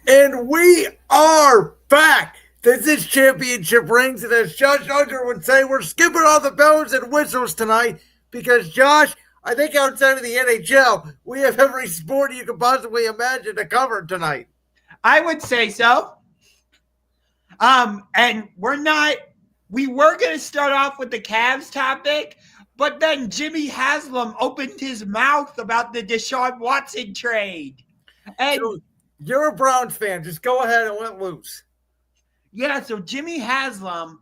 And we are back. This is Championship Rings, and as Josh Ungar would say, we're skipping all the bells and whistles tonight because, Josh, I think outside of the NHL, we have every sport you could possibly imagine to cover tonight. I would say so. And we were going to start off with the Cavs topic, but then Jimmy Haslam opened his mouth about the Deshaun Watson trade. And So, you're a Browns fan. Just go ahead and let loose. yeah, so Jimmy Haslam,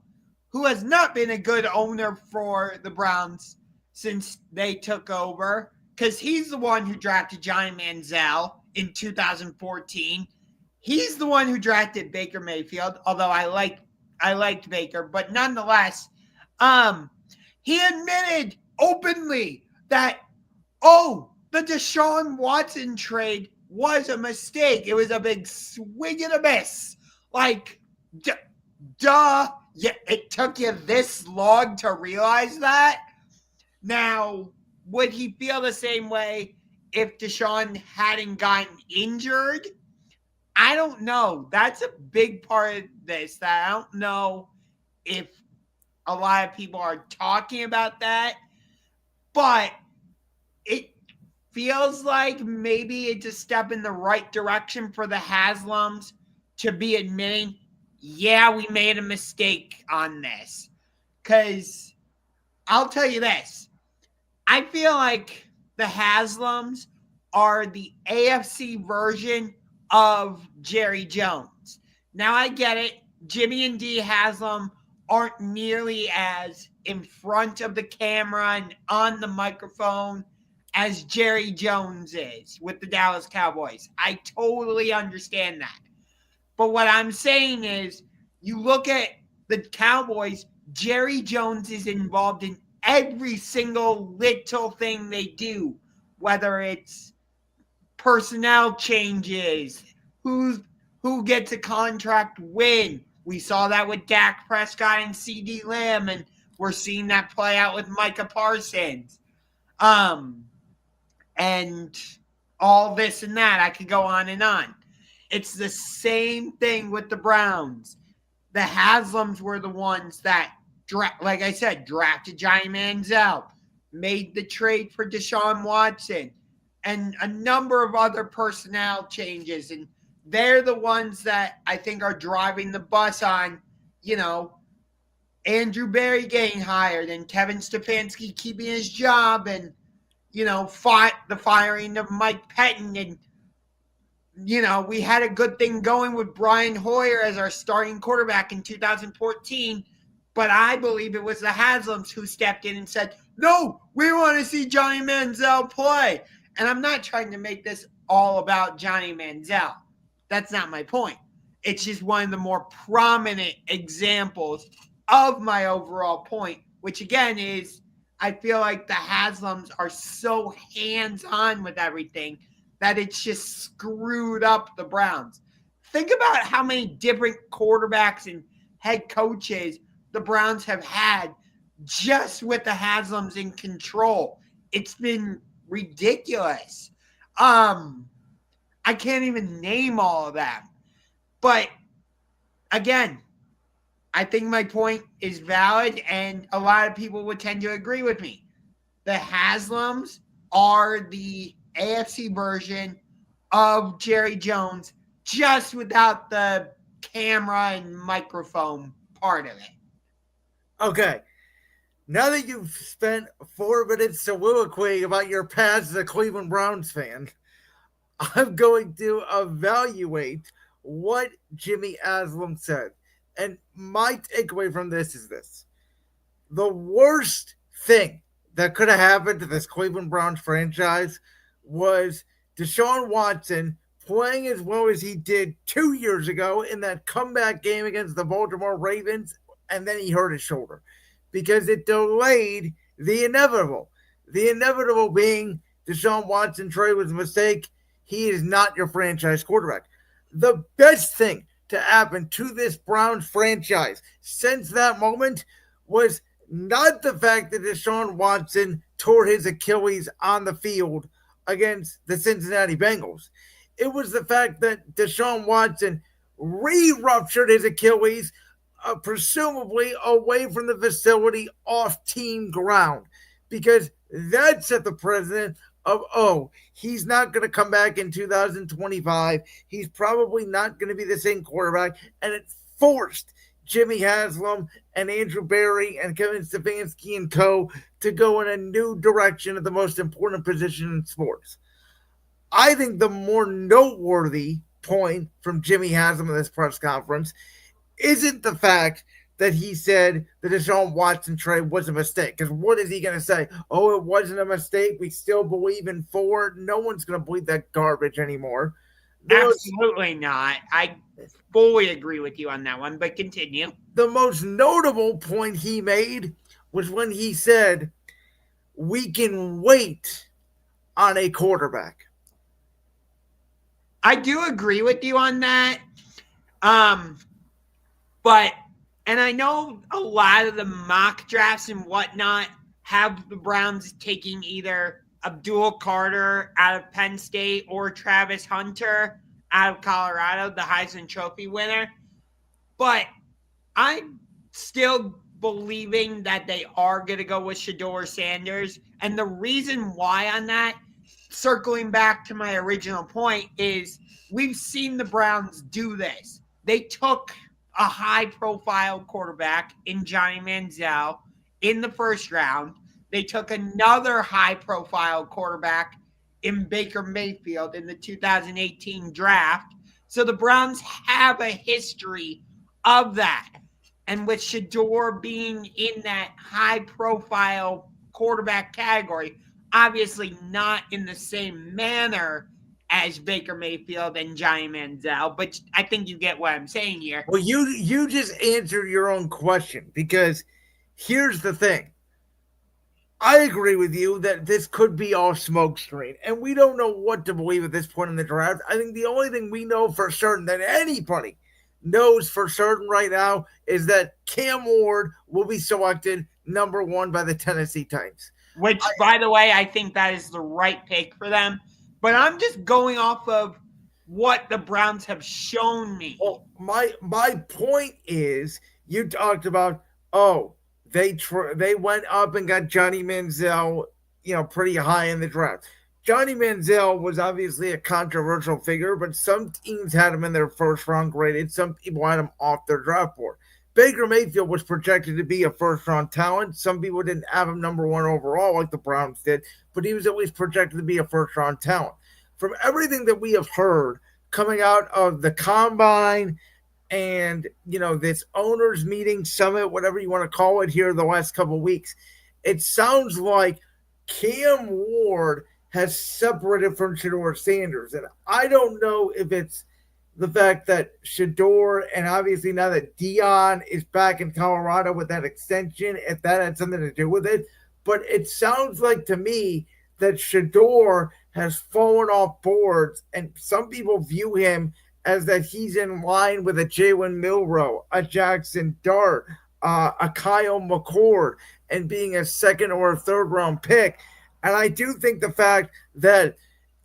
who has not been a good owner for the Browns since they took over, because he's the one who drafted Johnny Manziel in 2014. He's the one who drafted Baker Mayfield, although I liked Baker, but nonetheless, he admitted openly that the Deshaun Watson trade was a mistake. It was a big swing and a miss. Like, duh. Yeah, it took you this long to realize that. Now, would he feel the same way if Deshaun hadn't gotten injured? I don't know. That's a big part of this that I don't know if a lot of people are talking about that. But it feels like maybe it's a step in the right direction for the Haslams to be admitting, yeah, we made a mistake on this. Because I'll tell you this. I feel like the Haslams are the AFC version of Jerry Jones. Now I get it. Jimmy and Dee Haslam aren't nearly as in front of the camera and on the microphone as Jerry Jones is with the Dallas Cowboys. I totally understand that. But what I'm saying is, you look at the Cowboys, Jerry Jones is involved in every single little thing they do, whether it's personnel changes, who gets a contract when. We saw that with Dak Prescott and CD Lamb, and we're seeing that play out with Micah Parsons. And all this and that. I could go on and on. It's the same thing with the Browns. The Haslams were the ones that, like I said, drafted Johnny Manziel, made the trade for Deshaun Watson, and a number of other personnel changes. And they're the ones that I think are driving the bus on, Andrew Berry getting hired and Kevin Stefanski keeping his job and, fought the firing of Mike Pettin. And, we had a good thing going with Brian Hoyer as our starting quarterback in 2014. But I believe it was the Haslams who stepped in and said, no, we want to see Johnny Manziel play. And I'm not trying to make this all about Johnny Manziel. That's not my point. It's just one of the more prominent examples of my overall point, which again is I feel like the Haslams are so hands-on with everything that it's just screwed up the Browns. Think about how many different quarterbacks and head coaches the Browns have had just with the Haslams in control. It's been ridiculous. I can't even name all of them. But again, I think my point is valid, and a lot of people would tend to agree with me. The Haslams are the AFC version of Jerry Jones, just without the camera and microphone part of it. Okay. Now that you've spent 4 minutes soliloquying about your past as a Cleveland Browns fan, I'm going to evaluate what Jimmy Haslam said. And my takeaway from this is this. The worst thing that could have happened to this Cleveland Browns franchise was Deshaun Watson playing as well as he did 2 years ago in that comeback game against the Baltimore Ravens, and then he hurt his shoulder because it delayed the inevitable. The inevitable being Deshaun Watson trade was a mistake. He is not your franchise quarterback. The best thing to happen to this Browns franchise since that moment was not the fact that Deshaun Watson tore his Achilles on the field against the Cincinnati Bengals. It was the fact that Deshaun Watson re-ruptured his Achilles, presumably away from the facility off team ground, because that set the precedent of, oh, he's not going to come back in 2025. He's probably not going to be the same quarterback, and it forced Jimmy Haslam and Andrew Berry and Kevin Stefanski and co. to go in a new direction at the most important position in sports. I think the more noteworthy point from Jimmy Haslam in this press conference isn't the fact that he said the Deshaun Watson trade was a mistake. Because what is he going to say? Oh, it wasn't a mistake. We still believe in Ford. No one's going to believe that garbage anymore. Absolutely not. I fully agree with you on that one, but continue. The most notable point he made was when he said, we can wait on a quarterback. I do agree with you on that. But, and I know a lot of the mock drafts and whatnot have the Browns taking either Abdul Carter out of Penn State or Travis Hunter out of Colorado, the Heisman Trophy winner. But I'm still believing that they are going to go with Shedeur Sanders. And the reason why on that, circling back to my original point, is we've seen the Browns do this. They took a high-profile quarterback in Johnny Manziel in the first round. They took another high-profile quarterback in Baker Mayfield in the 2018 draft. So the Browns have a history of that. And with Shedeur being in that high-profile quarterback category, obviously not in the same manner as Baker Mayfield and Johnny Manziel, but I think you get what I'm saying here. Well, you just answered your own question, because here's the thing. I agree with you that this could be all smokescreen, and we don't know what to believe at this point in the draft. I think the only thing we know for certain, that anybody knows for certain right now, is that Cam Ward will be selected number 1 by the Tennessee Titans. Which, by the way, I think that is the right pick for them. But I'm just going off of what the Browns have shown me. Well, my point is, you talked about, they went up and got Johnny Manziel, pretty high in the draft. Johnny Manziel was obviously a controversial figure, but some teams had him in their first round graded. Some people had him off their draft board. Baker Mayfield was projected to be a first-round talent. Some people didn't have him number 1 overall like the Browns did, but he was at least projected to be a first-round talent. From everything that we have heard coming out of the Combine and, this owners meeting, summit, whatever you want to call it here the last couple of weeks, it sounds like Cam Ward has separated from Shedeur Sanders. And I don't know if it's the fact that Shedeur, and obviously now that Dion is back in Colorado with that extension, if that had something to do with it. But it sounds like to me that Shedeur has fallen off boards, and some people view him as that he's in line with a Jalen Milroe, a Jackson Dart, a Kyle McCord, and being a second or a third round pick. And I do think the fact that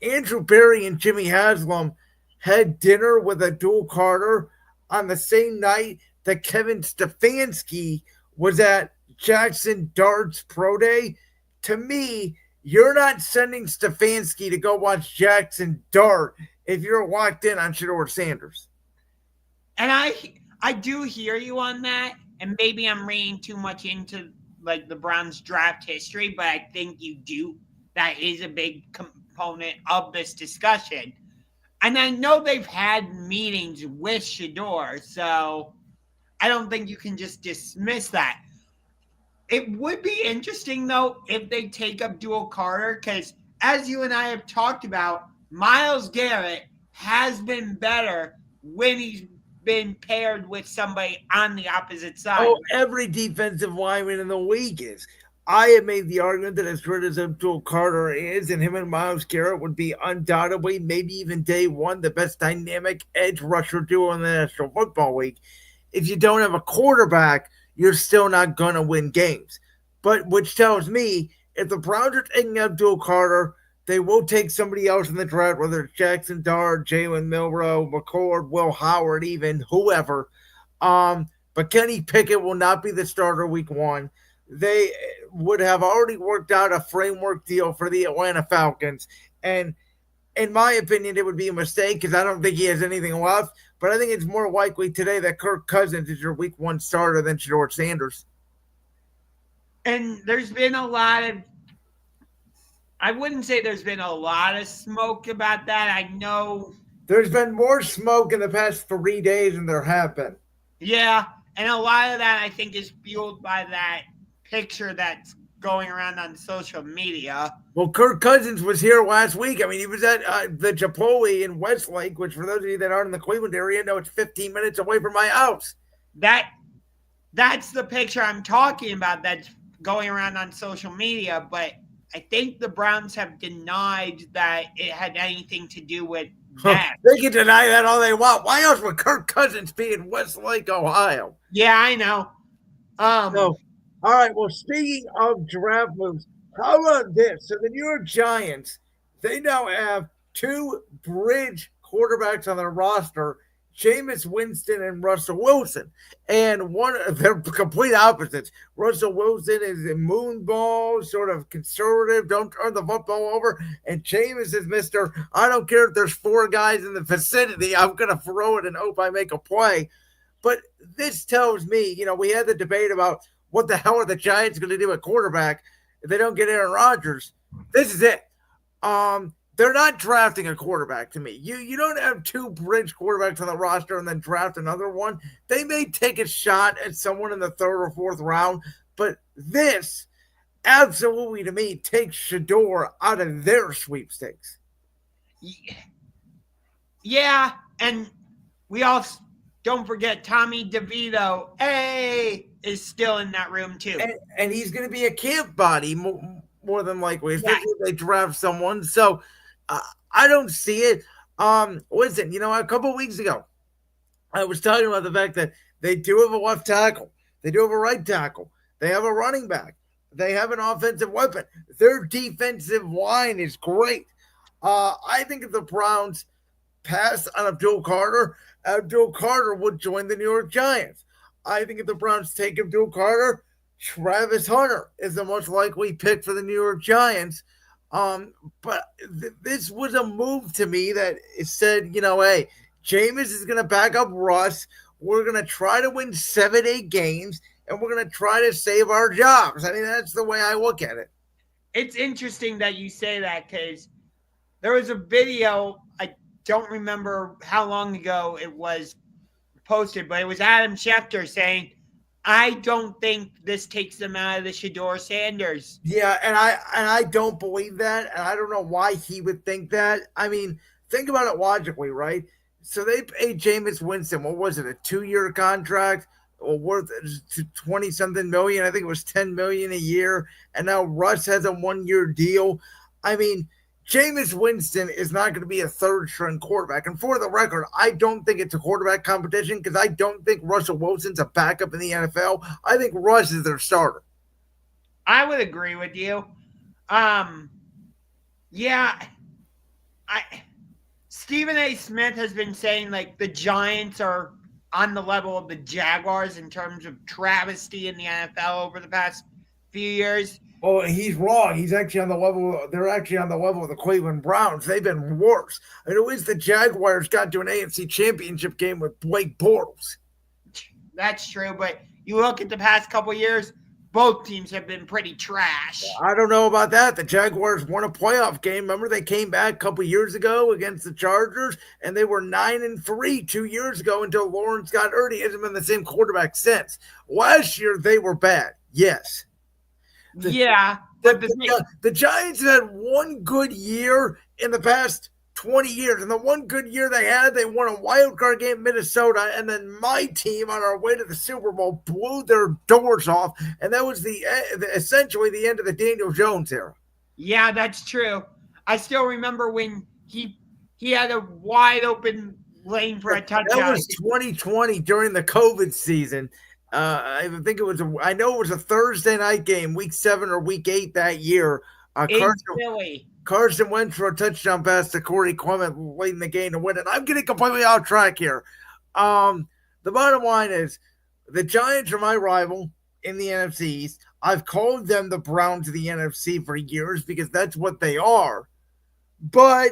Andrew Berry and Jimmy Haslam had dinner with Abdul Carter on the same night that Kevin Stefanski was at Jackson Dart's pro day, to me, you're not sending Stefanski to go watch Jackson Dart if you're locked in on Shedeur Sanders. And I do hear you on that, and maybe I'm reading too much into like the Browns draft history, but I think you do. That is a big component of this discussion. And I know they've had meetings with Shedeur, so I don't think you can just dismiss that. It would be interesting, though, if they take Abdul Carter, because as you and I have talked about, Myles Garrett has been better when he's been paired with somebody on the opposite side. Oh, every defensive lineman in the league is. I have made the argument that as good as Abdul Carter is, and him and Myles Garrett would be undoubtedly, maybe even day one, the best dynamic edge rusher duo in the National Football League. If you don't have a quarterback, you're still not going to win games. But which tells me, if the Browns are taking Abdul Carter, they will take somebody else in the draft, whether it's Jackson Dart, Jalen Milrow, McCord, Will Howard, even whoever. But Kenny Pickett will not be the starter week one. They would have already worked out a framework deal for the Atlanta Falcons. And in my opinion, it would be a mistake because I don't think he has anything left. But I think it's more likely today that Kirk Cousins is your week one starter than Shedeur Sanders. And there's been a lot of, I wouldn't say there's been a lot of smoke about that. I know. There's been more smoke in the past 3 days than there have been. Yeah. And a lot of that, I think, is fueled by that picture that's going around on social media. Well, Kirk Cousins was here last week. I mean, he was at the Chipotle in Westlake, which for those of you that aren't in the Cleveland area, know it's 15 minutes away from my house. That's the picture I'm talking about that's going around on social media, but I think the Browns have denied that it had anything to do with that. They can deny that all they want. Why else would Kirk Cousins be in Westlake, Ohio? Yeah, I know. So, all right. Well, speaking of draft moves, how about this? So the New York Giants, they now have two bridge quarterbacks on their roster, Jameis Winston and Russell Wilson. And they're complete opposites. Russell Wilson is a moonball, sort of conservative, don't turn the football over. And Jameis is Mr. I don't care if there's four guys in the vicinity, I'm going to throw it and hope I make a play. But this tells me, we had the debate about what the hell are the Giants going to do at quarterback if they don't get Aaron Rodgers. This is it. They're not drafting a quarterback to me. You don't have two bridge quarterbacks on the roster and then draft another one. They may take a shot at someone in the third or fourth round, but this absolutely to me takes Shedeur out of their sweepstakes. Yeah, and we all don't forget Tommy DeVito. Hey, is still in that room too, and he's going to be a camp body more than likely, especially if they draft someone. So I don't see it. Listen, a couple of weeks ago, I was talking about the fact that they do have a left tackle, they do have a right tackle, they have a running back, they have an offensive weapon. Their defensive line is great. I think if the Browns pass on Abdul Carter would join the New York Giants. I think if the Browns take Abdul Carter, Travis Hunter is the most likely pick for the New York Giants. But this was a move to me that said, hey, Jameis is going to back up Russ. We're going to try to win 7-8 games, and we're going to try to save our jobs. I mean, that's the way I look at it. It's interesting that you say that because there was a video, I don't remember how long ago it was posted, but it was Adam Schefter saying, I don't think this takes them out of the Shedeur Sanders. Yeah, and I don't believe that, and I don't know why he would think that. I mean, think about it logically, right? So they paid Jameis Winston, what was it, a 2-year contract worth 20-something million? I think it was $10 million a year, and now Russ has a 1-year deal. I mean, Jameis Winston is not going to be a third-string quarterback. And for the record, I don't think it's a quarterback competition because I don't think Russell Wilson's a backup in the NFL. I think Russ is their starter. I would agree with you. Stephen A. Smith has been saying, the Giants are on the level of the Jaguars in terms of travesty in the NFL over the past few years. Oh, he's wrong. He's actually on the level. They're actually on the level of the Cleveland Browns. They've been worse. And at least the Jaguars got to an AFC Championship game with Blake Bortles. That's true, but you look at the past couple of years, both teams have been pretty trash. I don't know about that. The Jaguars won a playoff game. Remember, they came back a couple of years ago against the Chargers, and they were 9-3 2 years ago until Lawrence got hurt. He hasn't been the same quarterback since. Last year, they were bad. Yes. The Giants had one good year in the past 20 years. And the one good year they had, they won a wild card game in Minnesota. And then my team on our way to the Super Bowl blew their doors off. And that was essentially the end of the Daniel Jones era. Yeah, that's true. I still remember when he had a wide open lane for a touchdown. That was 2020 during the COVID season. I think it was. I know it was a Thursday night game, week 7 or week 8 that year. In Philly. Carson Wentz for a touchdown pass to Corey Clement late in the game to win it. I'm getting completely off track here. The bottom line is the Giants are my rival in the NFC East. I've called them the Browns of the NFC for years because that's what they are. But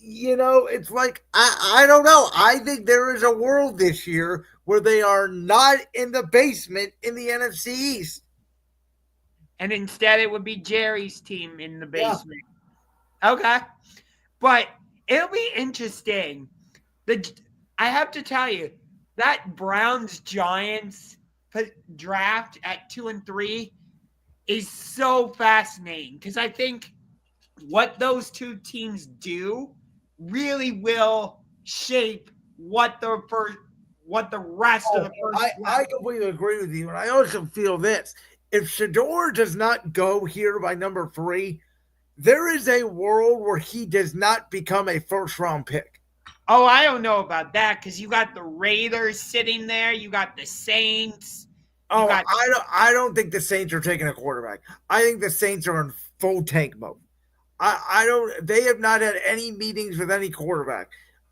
it's like I don't know. I think there is a world this year where they are not in the basement in the NFC East. And instead it would be Jerry's team in the Yeah. basement. Okay. But it'll be interesting. I have to tell you, that Browns Giants draft at 2 and 3 is so fascinating because I think what those two teams do really will shape what the rest of the first. I completely agree with you, and I also feel this: if Shador does not go here by number 3, there is a world where he does not become a first-round pick. Oh, I don't know about that because you got the Raiders sitting there, you got the Saints. I don't think the Saints are taking a quarterback. I think the Saints are in full tank mode. I don't. They have not had any meetings with any quarterback.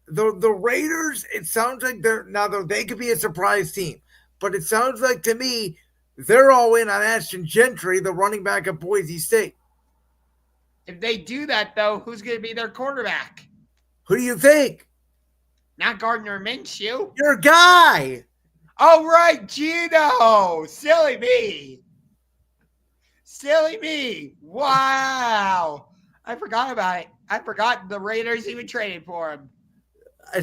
The Raiders, it sounds like they could be a surprise team, but it sounds like to me they're all in on Ashton Gentry, the running back at Boise State. If they do that, though, who's going to be their quarterback? Who do you think? Not Gardner Minshew. Your guy. Oh, right, Gino. Silly me. Silly me. Wow. I forgot about it. I forgot the Raiders even traded for him.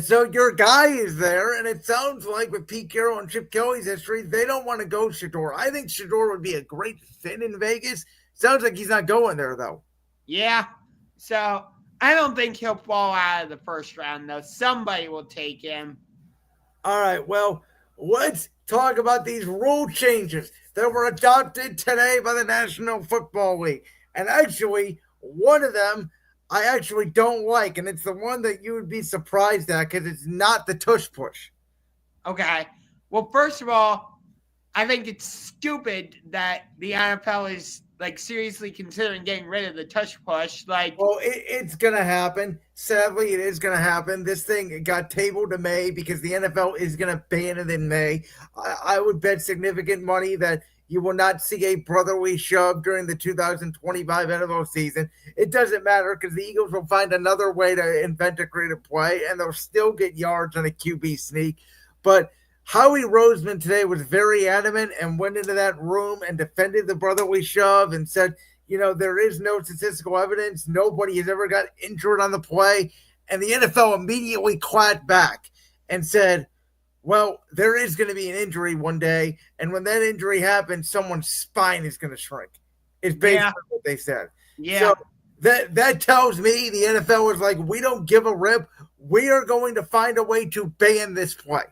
So your guy is there, and it sounds like with Pete Carroll and Chip Kelly's history, they don't want to go Shador. I think Shador would be a great fit in Vegas. Sounds like he's not going there, though. Yeah. So I don't think he'll fall out of the first round, though. Somebody will take him. All right, well, let's talk about these rule changes that were adopted today by the National Football League. And actually, one of them I actually don't like, and it's the one that you would be surprised at because it's not the tush push. Okay. Well, first of all, I think it's stupid that the NFL is seriously considering getting rid of the tush push. Well, it's gonna happen. Sadly, it is gonna happen. This thing got tabled to May because the NFL is gonna ban it in May. I would bet significant money that you will not see a brotherly shove during the 2025 NFL season. It doesn't matter because the Eagles will find another way to invent a creative play, and they'll still get yards on a QB sneak. But Howie Roseman today was very adamant and went into that room and defended the brotherly shove and said, there is no statistical evidence. Nobody has ever got injured on the play. And the NFL immediately clapped back and said, well, there is going to be an injury one day. And when that injury happens, someone's spine is going to shrink. It's basically what they said. Yeah. So that tells me the NFL was like, we don't give a rip. We are going to find a way to ban this play.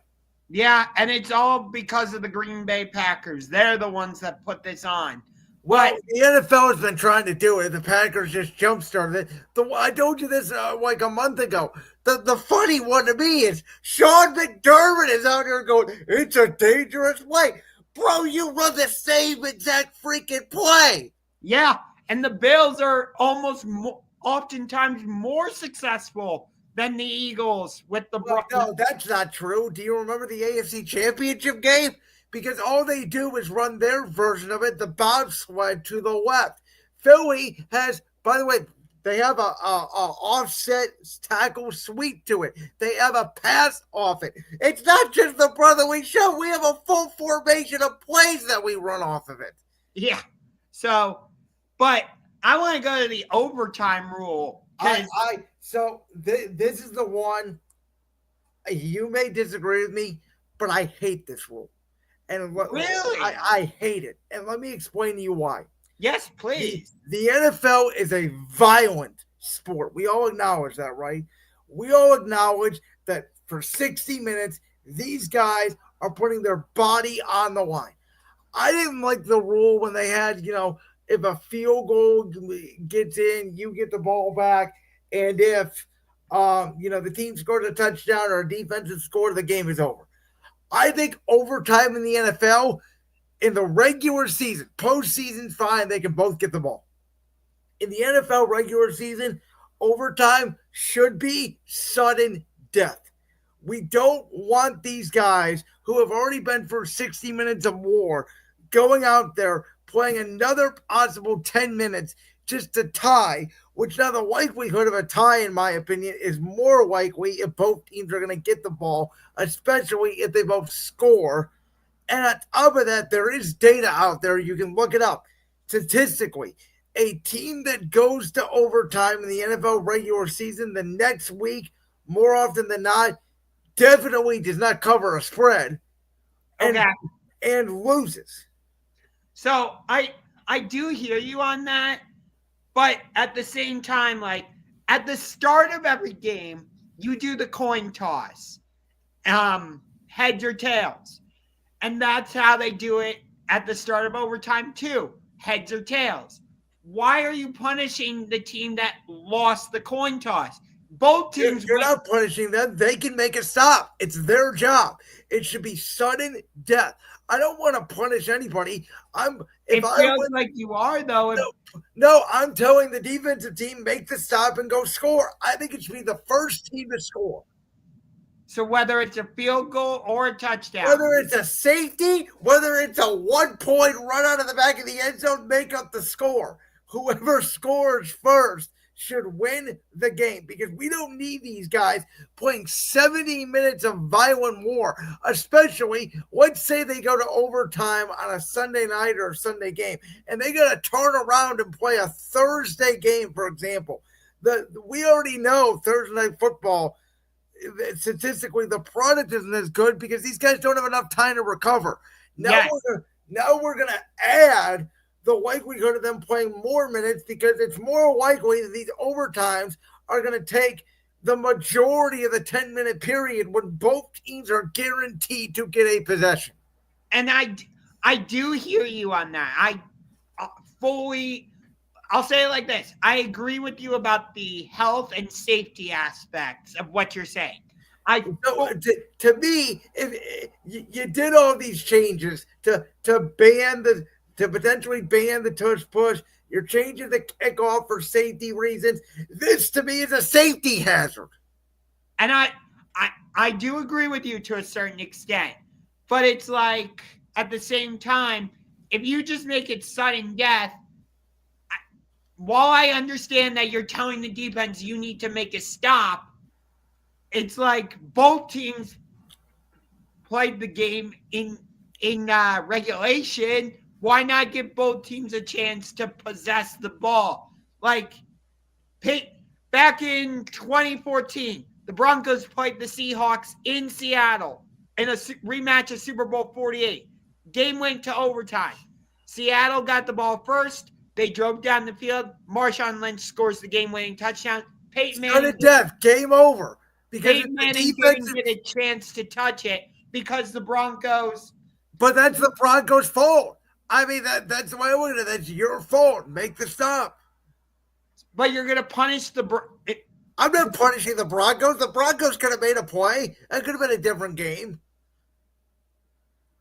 Yeah, and it's all because of the Green Bay Packers. They're the ones that put this on. Well, the NFL has been trying to do it. The Packers just jump-started it. I told you this like a month ago. The funny one to me is Sean McDermott is out here going, it's a dangerous play. Bro, you run the same exact freaking play. Yeah, and the Bills are oftentimes more successful than the Eagles with the No, that's not true. Do you remember the AFC Championship game? Because all they do is run their version of it, the bobsled to the left. Philly has, by the way, they have a offset tackle sweep to it. They have a pass off it. It's not just the brotherly shove. We have a full formation of plays that we run off of it. Yeah. So, but I want to go to the overtime rule. This is the one. You may disagree with me, but I hate this rule. And really, I hate it. And let me explain to you why. Yes, please. The NFL is a violent sport. We all acknowledge that, right? We all acknowledge that for 60 minutes, these guys are putting their body on the line. I didn't like the rule when they had, if a field goal gets in, you get the ball back. And if, the team scores a touchdown or a defensive score, the game is over. I think overtime in the NFL, in the regular season, postseason's fine, they can both get the ball. In the NFL regular season, overtime should be sudden death. We don't want these guys who have already been for 60 minutes or more going out there playing another possible 10 minutes just to tie, which now the likelihood of a tie, in my opinion, is more likely if both teams are going to get the ball, especially if they both score. And on top of that, there is data out there. You can look it up. Statistically, a team that goes to overtime in the NFL regular season the next week, more often than not, definitely does not cover a spread and Okay. and loses. So I do hear you on that, but at the same time, like at the start of every game, you do the coin toss, heads or tails, and that's how they do it at the start of overtime too, heads or tails. Why are you punishing the team that lost the coin toss? Both teams You're win. not punishing them. They can make a stop. It's their job. It should be sudden death. I don't want to punish anybody. If It I feels win, like you are though. no, I'm telling the defensive team make the stop and go score. I think it should be the first team to score. So whether it's a field goal or a touchdown, Whether it's a safety, whether it's a 1 point run out of the back of the end zone, make up the score. Whoever scores first should win the game because we don't need these guys playing 70 minutes of violent war, especially let's say they go to overtime on a Sunday night or a Sunday game and they got to turn around and play a Thursday game, for example. We already know Thursday night football, statistically, the product isn't as good because these guys don't have enough time to recover. yes. Now we're gonna add the likelihood of them playing more minutes because it's more likely that these overtimes are going to take the majority of the 10-minute period when both teams are guaranteed to get a possession. And I do hear you on that. I fully, I'll say it like this. I agree with you about the health and safety aspects of what you're saying. So, to me, if you did all these changes to potentially ban the tush push, you're changing the kickoff for safety reasons. This to me is a safety hazard. And I do agree with you to a certain extent, but it's like at the same time, if you just make it sudden death, while I understand that you're telling the defense you need to make a stop, it's like both teams played the game in regulation. Why not give both teams a chance to possess the ball? Like back in 2014, the Broncos played the Seahawks in Seattle in a rematch of Super Bowl 48. Game went to overtime. Seattle got the ball first. They drove down the field. Marshawn Lynch scores the game-winning touchdown. Peyton Manning, Death, game over. Because Peyton Manning didn't get a chance to touch it because the Broncos. But that's the Broncos' fault. I mean, that's the way I look at it. That's your fault. Make the stop. But you're going to punish I'm not punishing the Broncos. The Broncos could have made a play. That could have been a different game.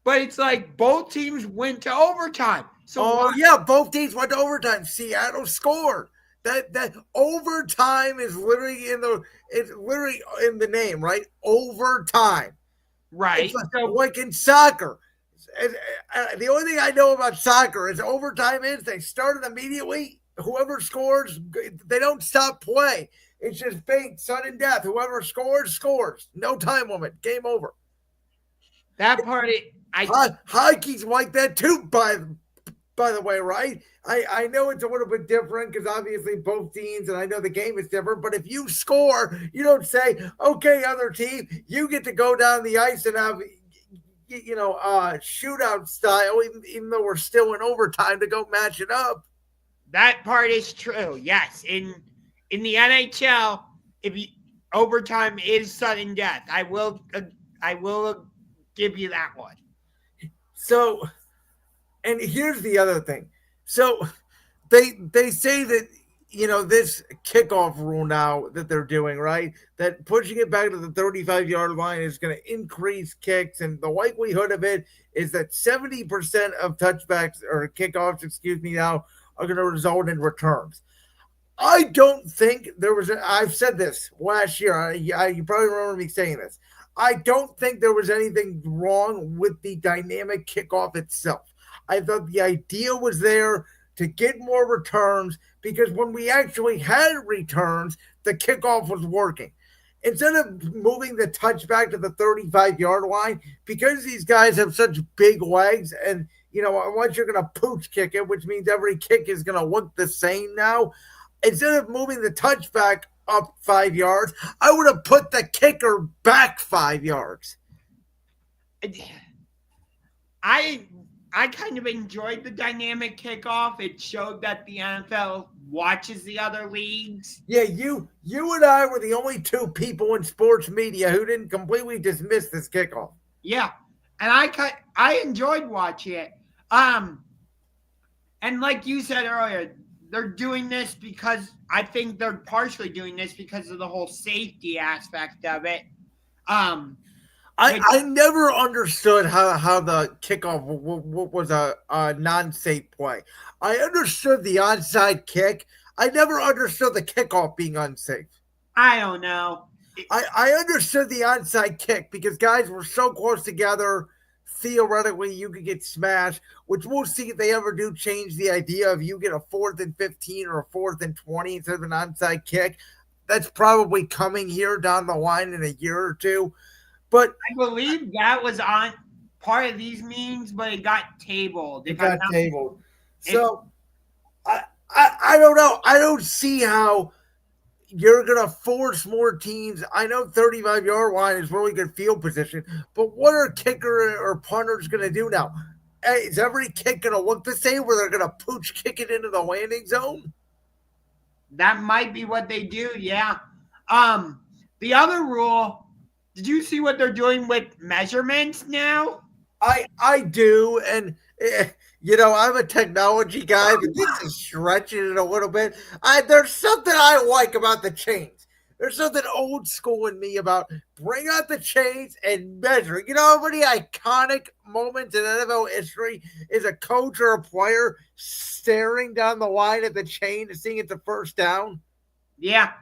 But it's like both teams went to overtime. So yeah, both teams went to overtime. Seattle scored. That overtime is literally in the name, right? Overtime. Right. It's like in soccer. The only thing I know about soccer is overtime is they start it immediately. Whoever scores, they don't stop play. It's just bait, sudden death. Whoever scores, scores. No time limit. Game over. That part, hockey's like that too. By the way, right? I know it's a little bit different because obviously both teams, and I know the game is different, but if you score, you don't say, okay, other team, you get to go down the ice and have, shootout style, even though we're still in overtime to go match it up. That part is true, yes. In the NHL, overtime is sudden death. I will give you that one. So, and here's the other thing. So they say that, this kickoff rule now that they're doing, right? That pushing it back to the 35-yard line is going to increase kicks. And the likelihood of it is that 70% of touchbacks or kickoffs, now, are going to result in returns. I don't think there was. I've said this last year. You probably remember me saying this. I don't think there was anything wrong with the dynamic kickoff itself. I thought the idea was there to get more returns because when we actually had returns, the kickoff was working. Instead of moving the touchback to the 35-yard line, because these guys have such big legs and once you're going to pooch kick it, which means every kick is going to look the same now, instead of moving the touchback up 5 yards, I would have put the kicker back 5 yards. I I kind of enjoyed the dynamic kickoff. It showed that the NFL watches the other leagues. Yeah, you and I were the only two people in sports media who didn't completely dismiss this kickoff. Yeah, and I enjoyed watching it. And like you said earlier, they're doing this because I think they're partially doing this because of the whole safety aspect of it. I never understood how the kickoff was a non-safe play. I understood the onside kick. I never understood the kickoff being unsafe. I don't know. I understood the onside kick because guys were so close together. Theoretically, you could get smashed, which we'll see if they ever do change the idea of you get a 4th and 15 or a 4th and 20 instead of an onside kick. That's probably coming here down the line in a year or two. But I believe that was on part of these meetings, but it got tabled. It got tabled. So I don't know. I don't see how you're going to force more teams. I know 35-yard line is really good field position, but what are kicker or punters going to do now? Is every kick going to look the same where they're going to pooch kick it into the landing zone? That might be what they do, yeah. The other rule, did you see what they're doing with measurements now? I do, and I'm a technology guy, but this is stretching it a little bit. There's something I like about the chains. There's something old school in me about bring out the chains and measure. You know how many iconic moments in NFL history is a coach or a player staring down the line at the chain and seeing it's a first down? Yeah.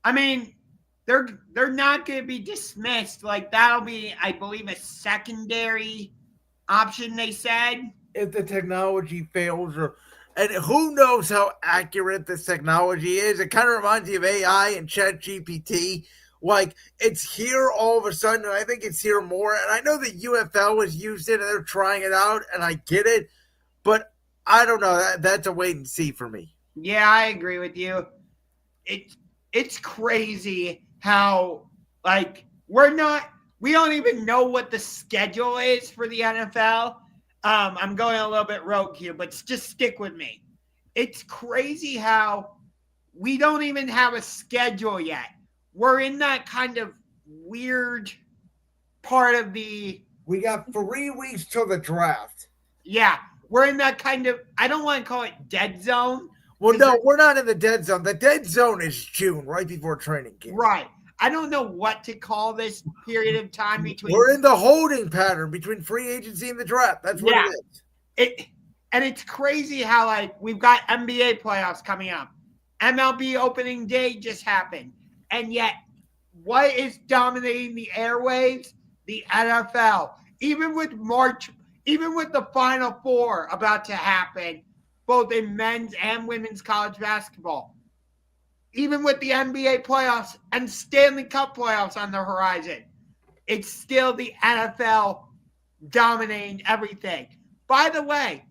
I mean, they're not going to be dismissed. Like, that'll be, I believe, a secondary option, they said. If the technology fails, and who knows how accurate this technology is. It kind of reminds me of AI and ChatGPT. Like, it's here all of a sudden, and I think it's here more. And I know that UFL has used it, and they're trying it out, and I get it. But I don't know. That's a wait and see for me. Yeah, I agree with you. It's crazy how, like, we don't even know what the schedule is for the NFL. I'm going a little bit rogue here, but just stick with me. It's crazy how we don't even have a schedule yet. We're in that kind of weird part of the... We got 3 weeks till the draft. Yeah, we're in that kind of... I don't want to call it dead zone. Well, no, we're not in the dead zone. The dead zone is June, right before training camp. Right. I don't know what to call this period of time between. We're in the holding pattern between free agency and the draft. That's what it is. And it's crazy how, like, we've got NBA playoffs coming up. MLB opening day just happened. And yet, what is dominating the airwaves? The NFL. Even with the Final Four about to happen, both in men's and women's college basketball. Even with the NBA playoffs and Stanley Cup playoffs on the horizon, it's still the NFL dominating everything. By the way,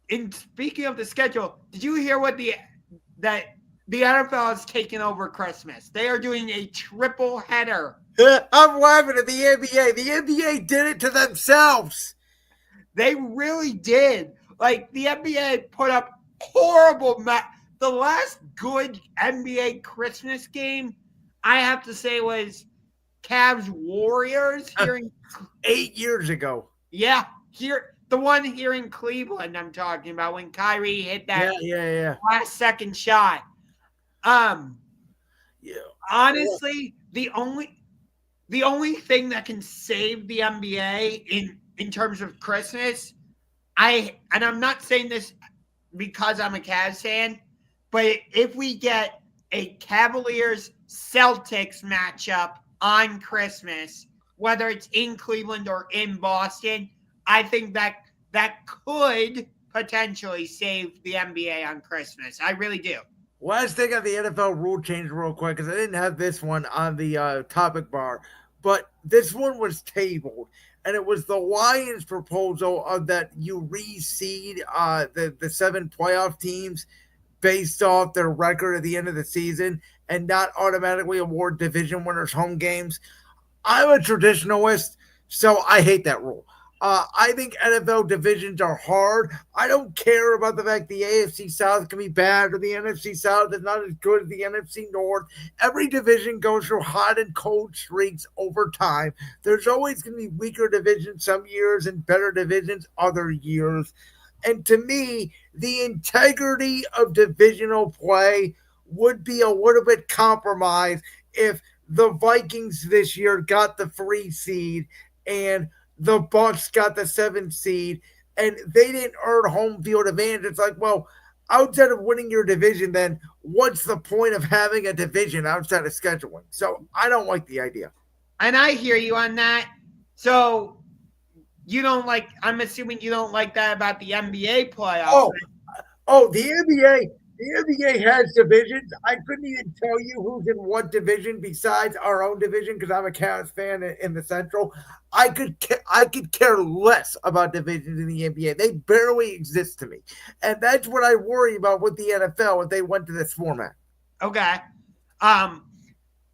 in speaking of the schedule, did you hear that the NFL has taken over Christmas? They are doing a triple header. I'm laughing at the NBA. The NBA did it to themselves. They really did. Like, the NBA put up horrible the last good NBA Christmas game, I have to say, was Cavs Warriors here in 8 years ago. Yeah, the one here in Cleveland I'm talking about when Kyrie hit that last second shot. Honestly, the only thing that can save the NBA in terms of Christmas, and I'm not saying this because I'm a Cavs fan, But if we get a Cavaliers Celtics matchup on Christmas, whether it's in Cleveland or in Boston, I think that could potentially save the NBA on Christmas. I really do. Last thing on the NFL rule change, real quick, because I didn't have this one on the topic bar, but this one was tabled, and it was the Lions' proposal of that you reseed the seven playoff teams based off their record at the end of the season and not automatically award division winners home games. I'm a traditionalist, so I hate that rule. I think NFL divisions are hard. I don't care about the fact the AFC South can be bad or the NFC South is not as good as the NFC North. Every division goes through hot and cold streaks over time. There's always going to be weaker divisions some years and better divisions other years. And to me, the integrity of divisional play would be a little bit compromised if the Vikings this year got the free seed and the Bucks got the seventh seed and they didn't earn home field advantage. It's like, well, outside of winning your division, then what's the point of having a division outside of scheduling? So I don't like the idea. And I hear you on that. So you don't like, I'm assuming you don't like that about the NBA playoffs. Oh, the NBA. The NBA has divisions. I couldn't even tell you who's in what division besides our own division because I'm a Cavs fan in the Central. I could care less about divisions in the NBA. They barely exist to me, and that's what I worry about with the NFL if they went to this format. Okay. I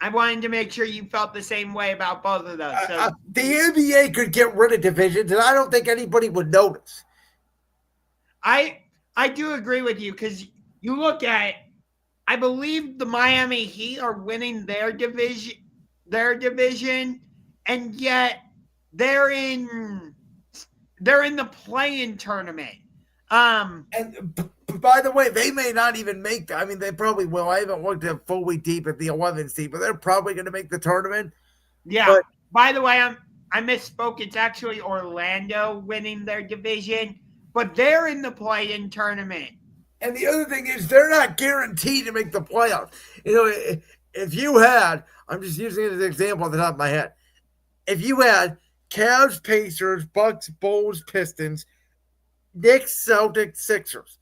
wanted to make sure you felt the same way about both of those. So the NBA could get rid of divisions, and I don't think anybody would notice. I do agree with you because you look at it, I believe the Miami Heat are winning their division, and yet they're in the play-in tournament. And by the way, they may not even make that. I mean, they probably will. I haven't looked at fully deep at the 11th seed, but they're probably going to make the tournament. Yeah. But, by the way, I misspoke. It's actually Orlando winning their division, but they're in the play-in tournament. And the other thing is they're not guaranteed to make the playoffs. You know, if you had, I'm just using it as an example off the top of my head. If you had Cavs, Pacers, Bucks, Bulls, Pistons, Knicks, Celtics, Sixers,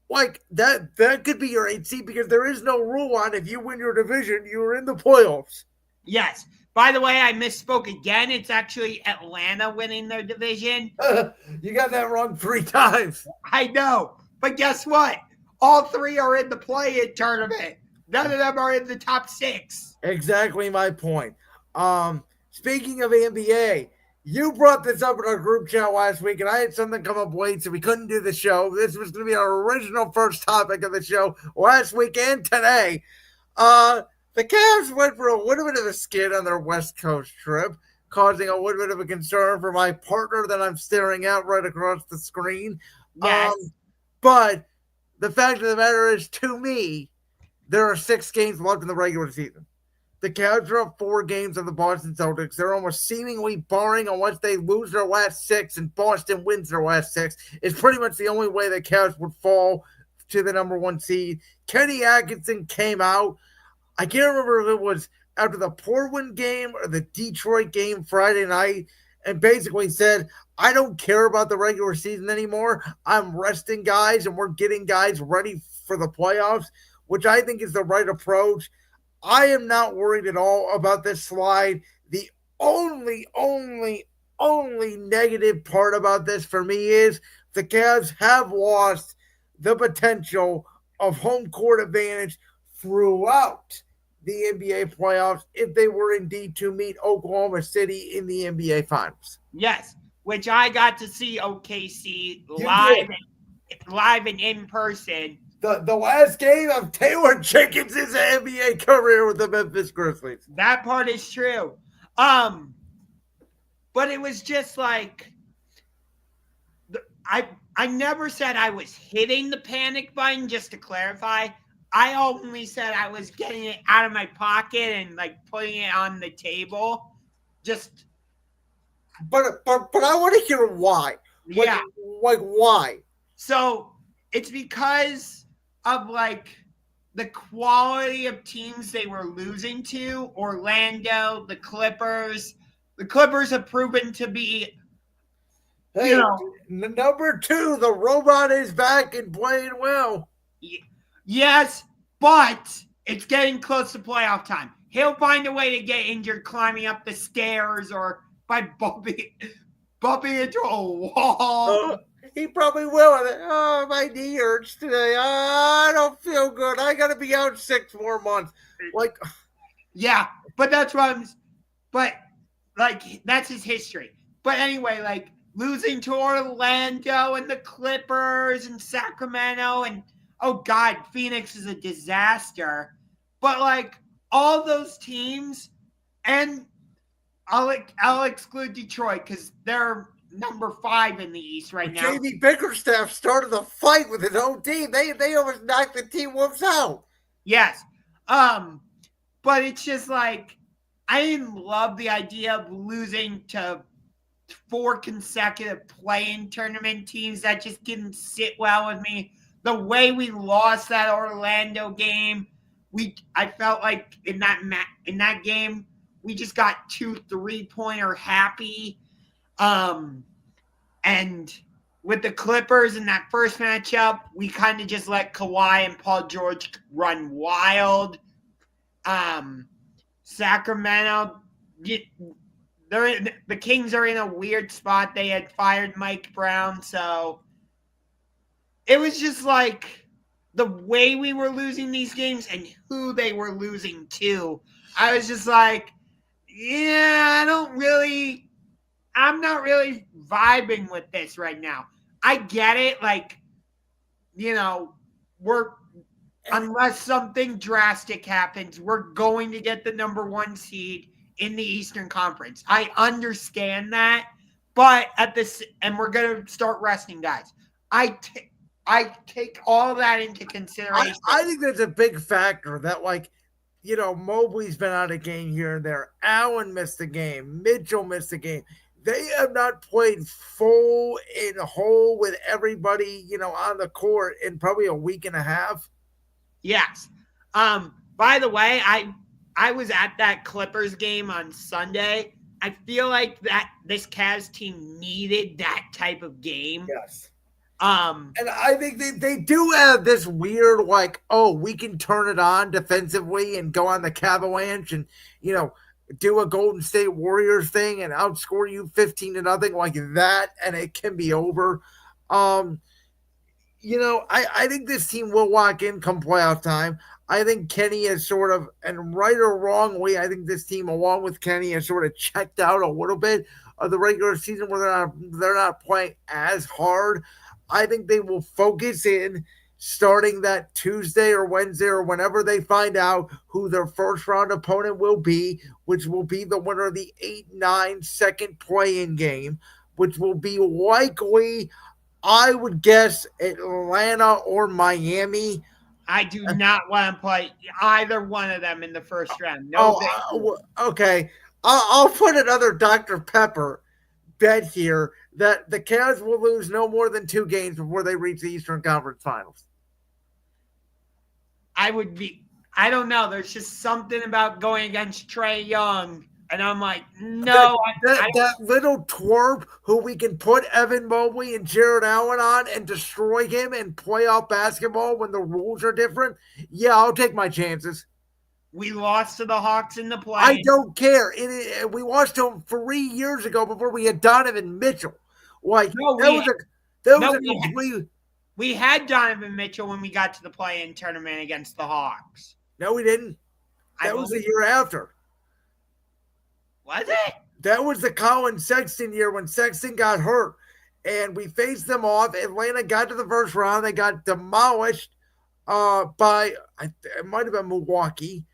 like that could be your 8 seed because there is no rule on if you win your division, you're in the playoffs. Yes. By the way, I misspoke again. It's actually Atlanta winning their division. You got that wrong 3 times. I know. But guess what? All 3 are in the play-in tournament. None of them are in the top 6. Exactly my point. Speaking of NBA, you brought this up in our group chat last week, and I had something come up late, so we couldn't do the show. This was going to be our original first topic of the show last week and today. The Cavs went for a little bit of a skid on their West Coast trip, causing a little bit of a concern for my partner that I'm staring at right across the screen. Yes. But the fact of the matter is, to me, there are 6 games left in the regular season. The Cavs are up 4 games on the Boston Celtics. They're almost seemingly barring unless they lose their last 6 and Boston wins their last 6. It's pretty much the only way the Cavs would fall to the number 1 seed. Kenny Atkinson came out. I can't remember if it was after the Portland game or the Detroit game Friday night, and basically said, I don't care about the regular season anymore. I'm resting guys, and we're getting guys ready for the playoffs, which I think is the right approach. I am not worried at all about this slide. The only negative part about this for me is the Cavs have lost the potential of home court advantage throughout the NBA playoffs if they were indeed to meet Oklahoma City in the NBA Finals. Yes, which I got to see OKC live and in person. The last game of Taylor Jenkins' NBA career with the Memphis Grizzlies. That part is true. But it was just like I never said I was hitting the panic button, just to clarify. I only said I was getting it out of my pocket and like putting it on the table. Just But I want to hear why. Like, yeah. Like why? So it's because of like the quality of teams they were losing to, Orlando, the Clippers. The Clippers have proven to be, Hey, number 2, the robot is back and playing well. Yes, but it's getting close to playoff time. He'll find a way to get injured climbing up the stairs or by bumping into a wall. He probably will. Oh, my knee hurts today. I don't feel good. I got to be out 6 more months. Like, yeah, but that's what I'm. But like that's his history. But anyway, like losing to Orlando and the Clippers and Sacramento and oh God, Phoenix is a disaster. But like all those teams, and I'll exclude Detroit because they're number 5 in the East right now. Jamie Bickerstaff started the fight with his own team. They almost knocked the Team Wolves out. Yes. But it's just like I didn't love the idea of losing to 4 consecutive play-in tournament teams. That just didn't sit well with me. The way we lost that Orlando game, I felt like in that game we just got 2 3-pointer happy. And with the Clippers in that first matchup, we kind of just let Kawhi and Paul George run wild. Sacramento, the Kings are in a weird spot. They had fired Mike Brown, so it was just like the way we were losing these games and who they were losing to. I was just like, yeah, I'm not really vibing with this right now. I get it, like, unless something drastic happens, we're going to get the number 1 seed in the Eastern Conference. I understand that, but and we're going to start resting guys. I take all of that into consideration. I think that's a big factor that, like, Mobley's been out of game here and there. Allen missed a game. Mitchell missed a game. They have not played full and whole with everybody, on the court in probably a week and a half. Yes. By the way, I was at that Clippers game on Sunday. I feel like that this Cavs team needed that type of game. Yes. And I think they do have this weird, like, we can turn it on defensively and go on the Avalanche and, do a Golden State Warriors thing and outscore you 15-0 like that, and it can be over. I think this team will walk in come playoff time. I think Kenny is sort of, and right or wrong way, I think this team, along with Kenny, has sort of checked out a little bit of the regular season where they're not playing as hard. I think they will focus in starting that Tuesday or Wednesday or whenever they find out who their first round opponent will be, which will be the winner of the 8-9 second play-in game, which will be likely, I would guess, Atlanta or Miami. I do not want to play either one of them in the first round. No. Okay. I'll put another Dr. Pepper bet here that the Cavs will lose no more than 2 games before they reach the Eastern Conference Finals. I don't know. There's just something about going against Trae Young. And I'm like, no. That little twerp who we can put Evan Mobley and Jared Allen on and destroy him and play off basketball when the rules are different. Yeah, I'll take my chances. We lost to the Hawks in the play. I don't care. We lost to them 3 years ago before we had Donovan Mitchell. Like, we had Donovan Mitchell when we got to the play-in tournament against the Hawks. No, we didn't. That was the year after. Was it? That was the Colin Sexton year when Sexton got hurt. And we faced them off. Atlanta got to the first round. They got demolished by, it might have been Milwaukee.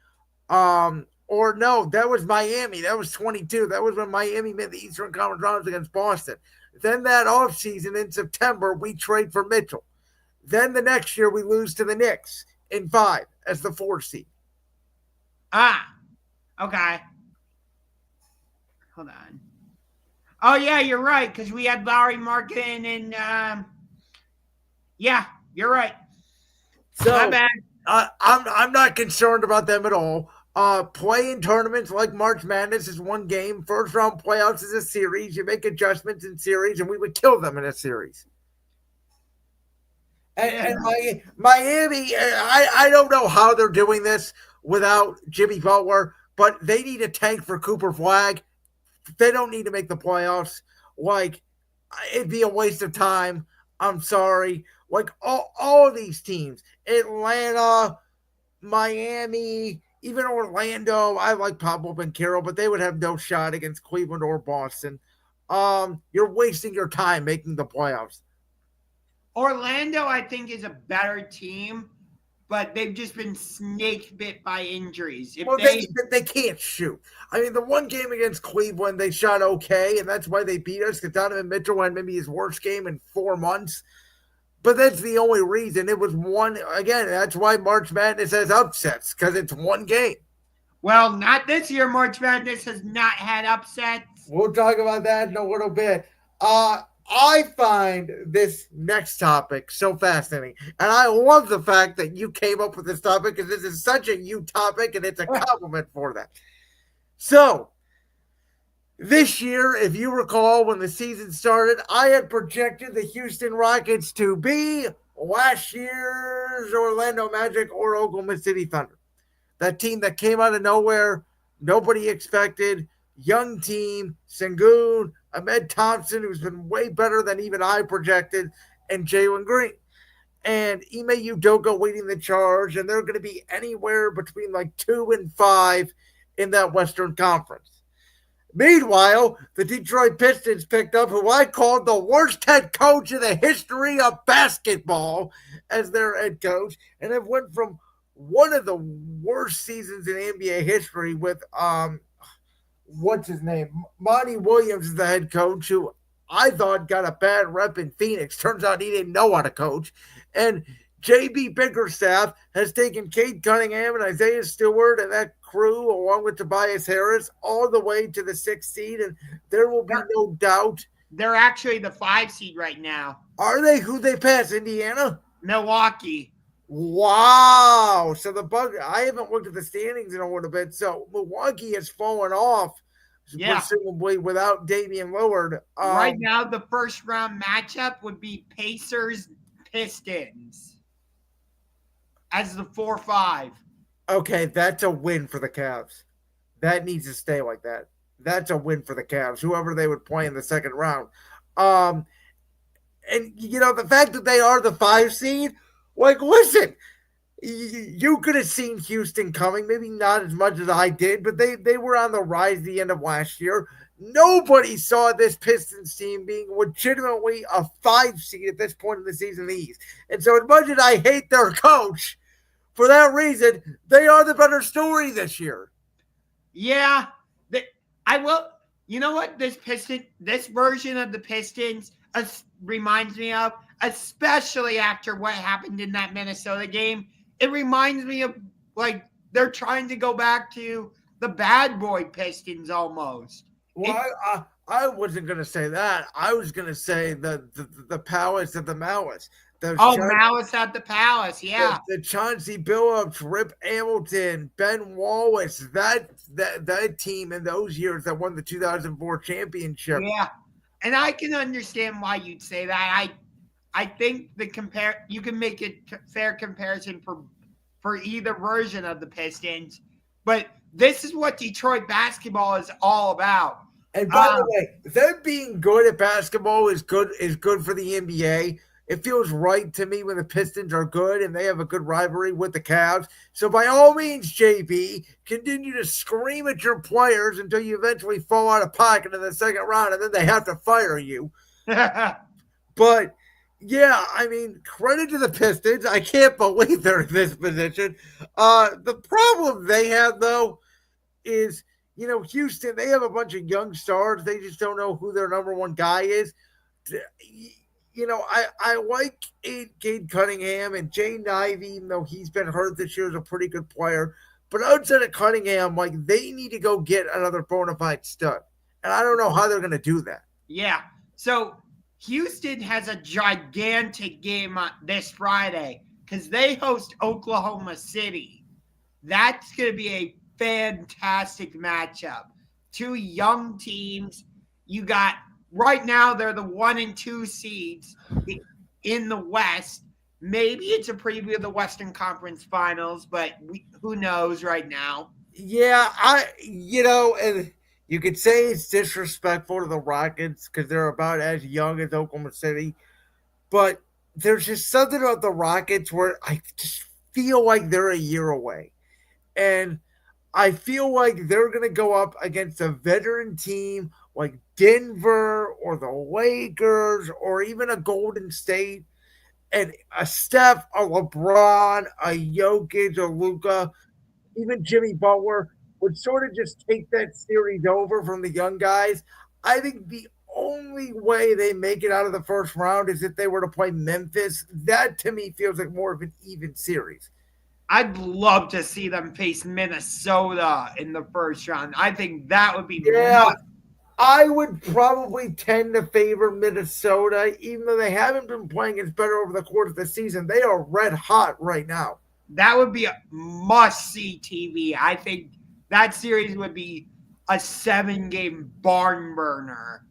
Or no, that was Miami. That was 22. That was when Miami made the Eastern Conference Finals against Boston. Then that offseason in September, we trade for Mitchell. Then the next year, we lose to the Knicks in 5 as the 4th seed. Okay. Hold on. Oh, yeah, you're right, because we had Larry Markin and, yeah, you're right. So, my bad. I'm not concerned about them at all. Play in tournaments like March Madness is one game. First round playoffs is a series. You make adjustments in series, and we would kill them in a series. Yeah. And Miami, I don't know how they're doing this without Jimmy Butler, but they need a tank for Cooper Flag. They don't need to make the playoffs. Like, it'd be a waste of time. I'm sorry. Like, all of these teams, Atlanta, Miami, even Orlando. I like Pablo Carroll, but they would have no shot against Cleveland or Boston. You're wasting your time making the playoffs. Orlando, I think, is a better team, but they've just been snake bit by injuries. If Well, they can't shoot. I mean, the one game against Cleveland, they shot okay, and that's why they beat us. Because Donovan Mitchell had maybe his worst game in 4 months. But that's the only reason. It was one again. That's why March Madness has upsets because it's one game. well, not this year. March Madness has not had upsets. We'll talk about that in a little bit. I find this next topic so fascinating, and I love the fact that you came up with this topic because this is such a you topic, and it's a compliment for that. So, this year, if you recall, when the season started, I had projected the Houston Rockets to be last year's Orlando Magic or Oklahoma City Thunder. That team that came out of nowhere, nobody expected, young team, Sengun, Ahmed Thompson, who's been way better than even I projected, and Jalen Green. And Ime Udoka leading the charge, and they're going to be anywhere between like 2 and 5 in that Western Conference. Meanwhile, the Detroit Pistons picked up who I called the worst head coach in the history of basketball as their head coach, and have went from one of the worst seasons in NBA history with what's his name? Monty Williams is the head coach who I thought got a bad rep in Phoenix. Turns out he didn't know how to coach. And JB Bickerstaff has taken Cade Cunningham and Isaiah Stewart and that crew, along with Tobias Harris, all the way to the 6th seed, and there will be no doubt. They're actually the 5 seed right now. Are they? Who they pass? Indiana? Milwaukee. Wow. So I haven't looked at the standings in a little bit. So Milwaukee has fallen off, presumably without Damian Lillard. Right now, the first round matchup would be Pacers Pistons as the 4-5. Okay, that's a win for the Cavs. That needs to stay like that. That's a win for the Cavs, whoever they would play in the second round. And the fact that they are the 5 seed, like, listen, you could have seen Houston coming, maybe not as much as I did, but they were on the rise at the end of last year. Nobody saw this Pistons team being legitimately a 5 seed at this point in the season in the East. And so as much as I hate their coach, for that reason, they are the better story this year. Yeah. I will. You know what this version of the Pistons reminds me of, especially after what happened in that Minnesota game. It reminds me of, like, they're trying to go back to the bad boy Pistons almost. Well, I wasn't going to say that. I was going to say the Palace of the Malice. Malice at the Palace, yeah. The Chauncey Billups, Rip Hamilton, Ben Wallace, that team in those years that won the 2004 championship. Yeah, and I can understand why you'd say that. I think you can make a fair comparison for either version of the Pistons, but this is what Detroit basketball is all about. And by the way, them being good at basketball is good for the NBA. It feels right to me when the Pistons are good and they have a good rivalry with the Cavs. So by all means, JB, continue to scream at your players until you eventually fall out of pocket in the second round, and then they have to fire you. But yeah, I mean, credit to the Pistons. I can't believe they're in this position. The problem they have, though, is, Houston, they have a bunch of young stars. They just don't know who their number one guy is. I like Cade Cunningham and Jay Knive, even though he's been hurt this year, is a pretty good player. But outside of Cunningham, they need to go get another bona fide stud. And I don't know how they're going to do that. Yeah. So Houston has a gigantic game this Friday because they host Oklahoma City. That's going to be a fantastic matchup. Two young teams. You got right now they're the 1 and 2 seeds in the West. Maybe it's a preview of the Western Conference Finals, but who knows right now? Yeah, and you could say it's disrespectful to the Rockets because they're about as young as Oklahoma City, but there's just something about the Rockets where I just feel like they're a year away. And I feel like they're going to go up against a veteran team like Denver or the Lakers or even a Golden State and a Steph, a LeBron, a Jokic, a Luca, even Jimmy Butler would sort of just take that series over from the young guys. I think the only way they make it out of the first round is if they were to play Memphis. That to me feels like more of an even series. I'd love to see them face Minnesota in the first round. I think that would be I would probably tend to favor Minnesota, even though they haven't been playing as better over the course of the season. They are red hot right now. That would be a must-see TV. I think that series would be a 7-game barn burner.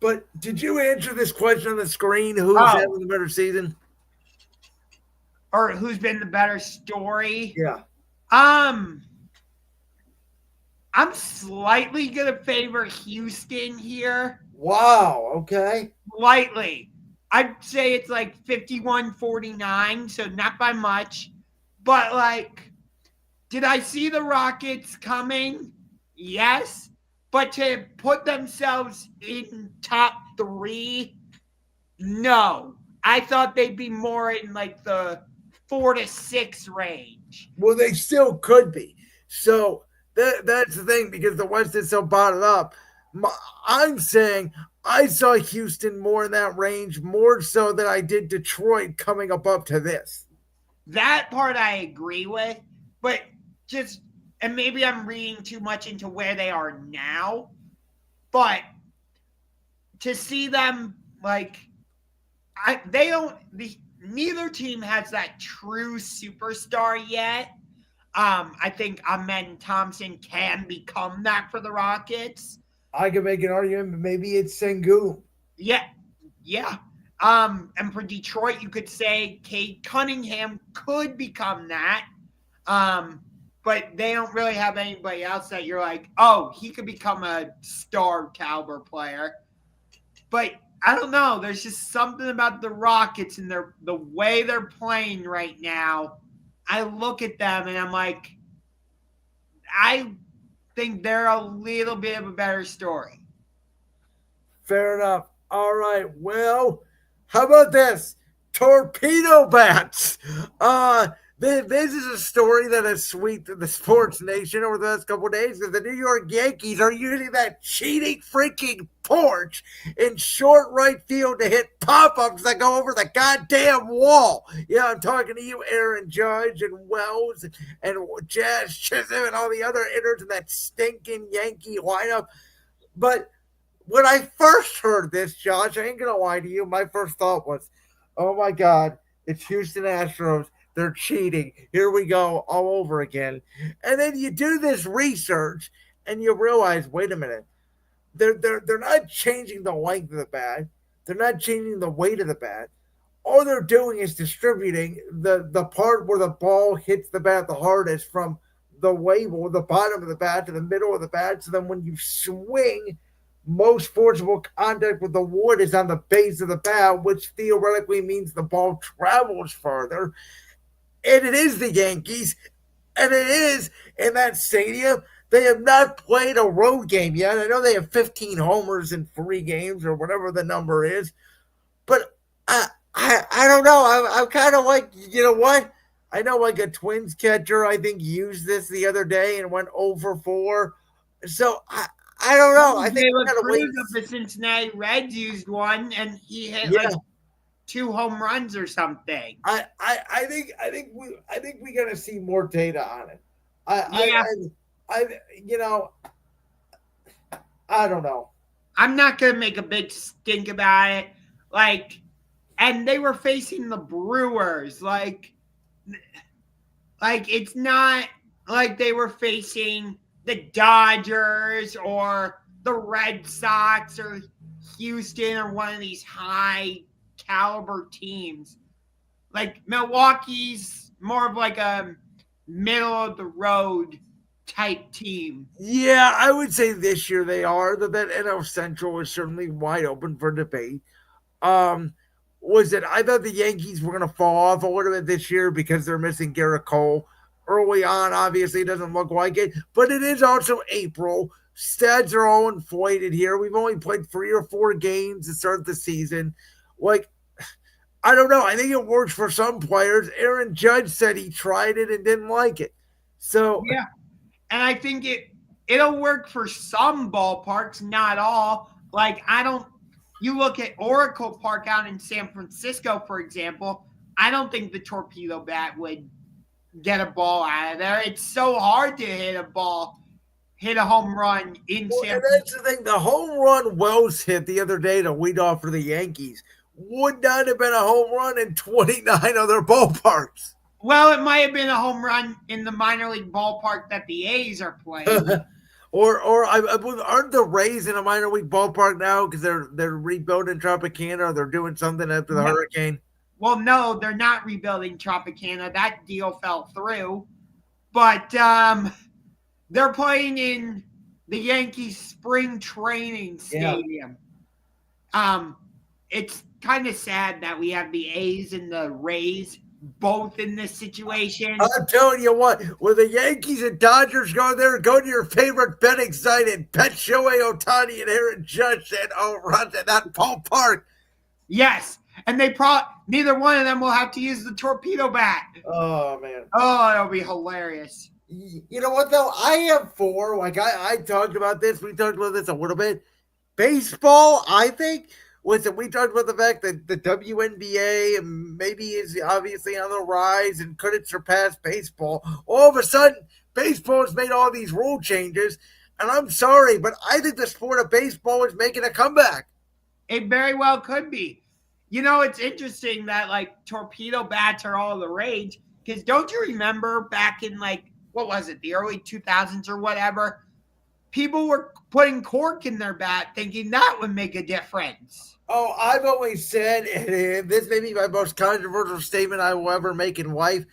But did you answer this question on the screen? Who's having the better season? Or who's been the better story? Yeah. I'm slightly going to favor Houston here. Wow, okay. Slightly. I'd say it's like 51-49, so not by much. But, like, did I see the Rockets coming? Yes. But to put themselves in top 3, no. I thought they'd be more in, like, the 4 to 6 range. Well, they still could be. So that's the thing, because the West is so bottled up. I'm saying I saw Houston more in that range, more so than I did Detroit coming up to this. That part I agree with, but and maybe I'm reading too much into where they are now, but to see them neither team has that true superstar yet. I think Amen Thompson can become that for the Rockets. I can make an argument, but maybe it's Sengun. Yeah. And for Detroit, you could say Cade Cunningham could become that. But they don't really have anybody else that you're like, oh, he could become a star caliber player. But I don't know. There's just something about the Rockets and the way they're playing right now. I look at them and I'm like, I think they're a little bit of a better story. Fair enough. All right. Well, how about this? Torpedo bats. This is a story that has swept the sports nation over the last couple of days. The New York Yankees are using that cheating freaking porch in short right field to hit pop-ups that go over the goddamn wall. Yeah, I'm talking to you, Aaron Judge and Wells and Jazz Chisholm and all the other hitters in that stinking Yankee lineup. But when I first heard this, Josh, I ain't going to lie to you, my first thought was, oh my God, it's Houston Astros. They're cheating. Here we go all over again. And then you do this research and you realize, wait a minute. They're not changing the length of the bat. They're not changing the weight of the bat. All they're doing is distributing the part where the ball hits the bat the hardest from the label, the bottom of the bat to the middle of the bat. So then when you swing, most forcible contact with the wood is on the base of the bat, which theoretically means the ball travels further. And it is the Yankees, and it is in that stadium. They have not played a road game yet. I know they have 15 homers in 3 games or whatever the number is, but I don't know. I'm kind of like, you know what? I know like a Twins catcher, I think, used this the other day and went 0-for-4. So I don't know. I think the Cincinnati Reds used one, and he hit like 2 home runs or something. I think we got to see more data on it. I don't know. I'm not gonna make a big stink about it. And they were facing the Brewers. Like, it's not like they were facing the Dodgers or the Red Sox or Houston or one of these high caliber teams. Like, Milwaukee's more of like a middle of the road type team. Yeah, I would say this year they are. That NL Central is certainly wide open for debate. Um, was it? I thought the Yankees were going to fall off a little bit this year because they're missing Garrett Cole early on. Obviously, it doesn't look like it, but it is also April. Stats are all inflated here. We've only played 3 or 4 games to start the season. Like, I don't know. I think it works for some players. Aaron Judge said he tried it and didn't like it. So, Yeah. And I think it'll work for some ballparks, not all. Like, I don't you look at Oracle Park out in San Francisco, for example, I don't think the torpedo bat would get a ball out of there. It's so hard to hit a home run in well, San and Francisco. that's the thing. The home run Wells hit the other day to lead off for the Yankees would not have been a home run in 29 other ballparks. Well, it might have been a home run in the minor league ballpark that the A's are playing. or I believe aren't the Rays in a minor league ballpark now because they're rebuilding Tropicana or they're doing something after the No, hurricane. well, no, they're not rebuilding Tropicana. That deal fell through. But they're playing in the Yankees spring training Yeah. stadium. It's kind of sad that we have the A's and the Rays both in this situation. I'm telling you what, when the Yankees and Dodgers go there, go to your favorite betting site and bet Shohei Ohtani and Aaron Judge and runs at that ballpark. Yes, and neither one of them will have to use the torpedo bat. Oh man. Oh, it'll be hilarious. You know what though? I have 4. Like I talked about this. We talked about this a little bit. Baseball, I think. Listen, we talked about the fact that the WNBA maybe is obviously on the rise and couldn't surpass baseball. All of a sudden, baseball has made all these rule changes, and I'm sorry, but I think the sport of baseball is making a comeback. It very well could be. You know, it's interesting that like torpedo bats are all the rage because don't you remember back in like what was it, the early 2000s or whatever? People were putting cork in their bat thinking that would make a difference. Oh, I've always said, and this may be my most controversial statement I will ever make in life,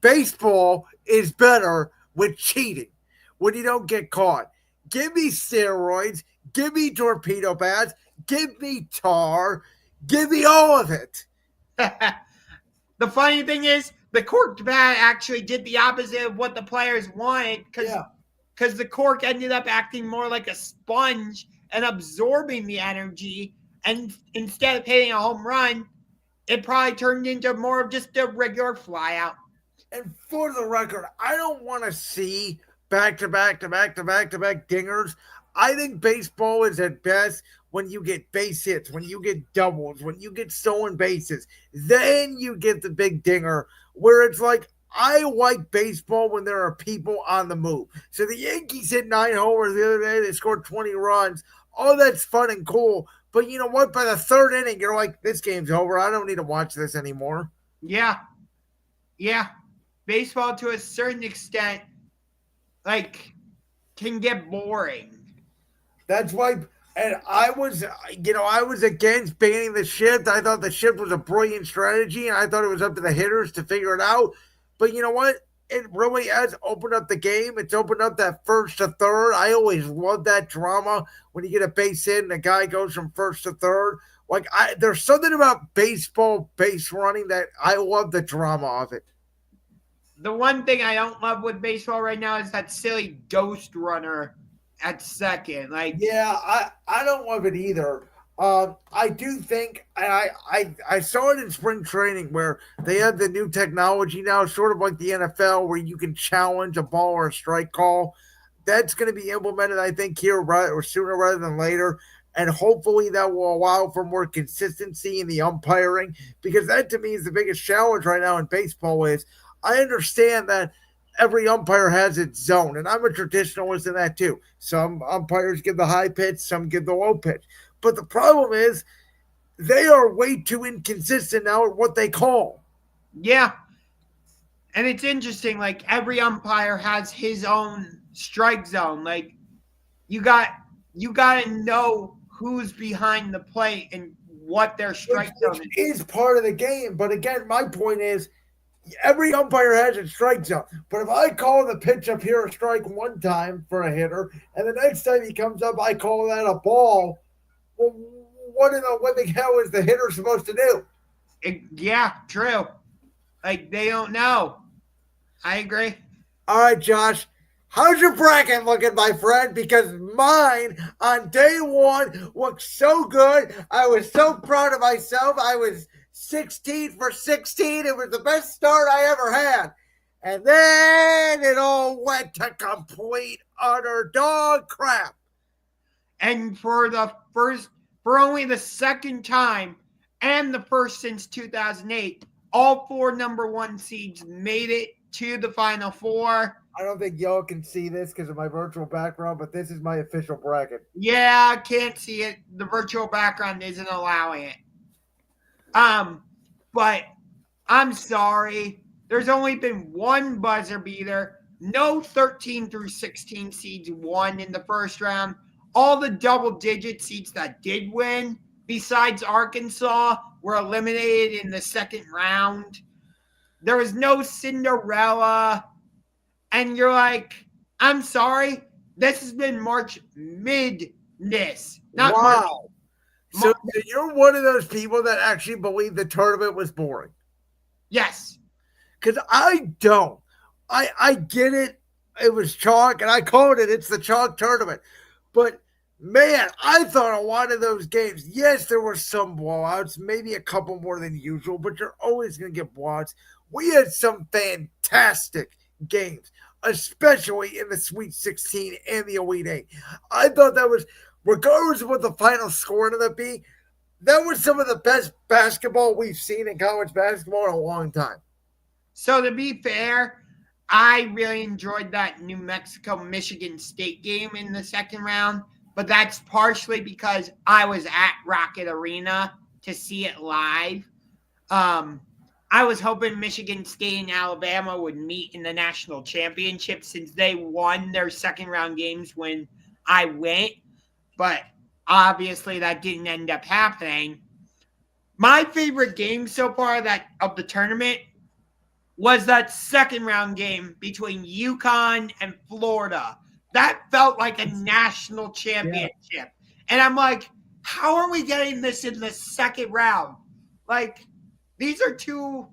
baseball is better with cheating when you don't get caught. Give me steroids, give me torpedo bats, give me tar, give me all of it. The funny thing is, the corked bat actually did the opposite of what the players wanted because the cork ended up acting more like a sponge and absorbing the energy. And instead of hitting a home run, it probably turned into more of just a regular flyout. And for the record, I don't want to see back to back to back to back to back dingers. I think baseball is at best when you get base hits, when you get doubles, when you get stolen bases. Then you get the big dinger where it's like, I like baseball when there are people on the move. So the Yankees hit 9 homers the other day. They scored 20 runs. All that's fun and cool. But you know what? By the 3rd inning, you're like, this game's over. I don't need to watch this anymore. Yeah. Yeah. Baseball, to a certain extent, like, can get boring. That's why, and I was against banning the shift. I thought the shift was a brilliant strategy, and I thought it was up to the hitters to figure it out. But you know what? It really has opened up the game. It's opened up that first to third. I always love that drama when you get a base hit and the guy goes from first to third. Like there's something about baseball base running that I love the drama of it. The one thing I don't love with baseball right now is that silly ghost runner at second. Like, yeah, I don't love it either. I do think, and I saw it in spring training where they have the new technology now, sort of like the NFL, where you can challenge a ball or a strike call. That's going to be implemented, I think, here or sooner rather than later. And hopefully that will allow for more consistency in the umpiring, because that to me is the biggest challenge right now in baseball. Is I understand that every umpire has its zone, and I'm a traditionalist in that too. Some umpires give the high pitch, some give the low pitch. But the problem is they are way too inconsistent now at what they call. yeah. And it's interesting, like every umpire has his own strike zone. Like you got to know who's behind the plate and what their strike which zone is. is part of the game. But again, my point is every umpire has a strike zone. But if I call the pitch up here a strike one time for a hitter, and the next time he comes up, I call that a ball, well, what in the living hell is the hitter supposed to do? Yeah, true. Like they don't know. I agree. All right, Josh. How's your bracket looking, my friend? Because mine on day one looked so good. I was so proud of myself. I was 16 for 16. It was the best start I ever had. And then it all went to complete utter dog crap. And for only the second time and the first since 2008, all 4 number 1 seeds made it to the Final Four. I don't think y'all can see this because of my virtual background, but this is my official bracket. Yeah, I can't see it. The virtual background isn't allowing it. But I'm sorry. There's only been one buzzer beater. No 13 through 16 seeds won in the first round. All the double-digit seeds that did win, besides Arkansas, were eliminated in the second round. There was no Cinderella. And you're like, I'm sorry, this has been March Madness. Not wow. March. So you're one of those people that actually believe the tournament was boring. Yes. Because I don't. I get it. It was chalk, and I called it. It's the chalk tournament. But, man, I thought a lot of those games, yes, there were some blowouts, maybe a couple more than usual, but you're always going to get blowouts. We had some fantastic games, especially in the Sweet 16 and the Elite 8. I thought that was, regardless of what the final score ended up being, that was some of the best basketball we've seen in college basketball in a long time. So to be fair, I really enjoyed that New Mexico-Michigan State game in the second round, but that's partially because I was at Rocket Arena to see it live. I was hoping Michigan State and Alabama would meet in the national championship since they won their second round games when I went, but obviously that didn't end up happening. My favorite game so far of the tournament was that second round game between UConn and Florida. That felt like a national championship. Yeah. And I'm like, how are we getting this in the second round? Like, these are two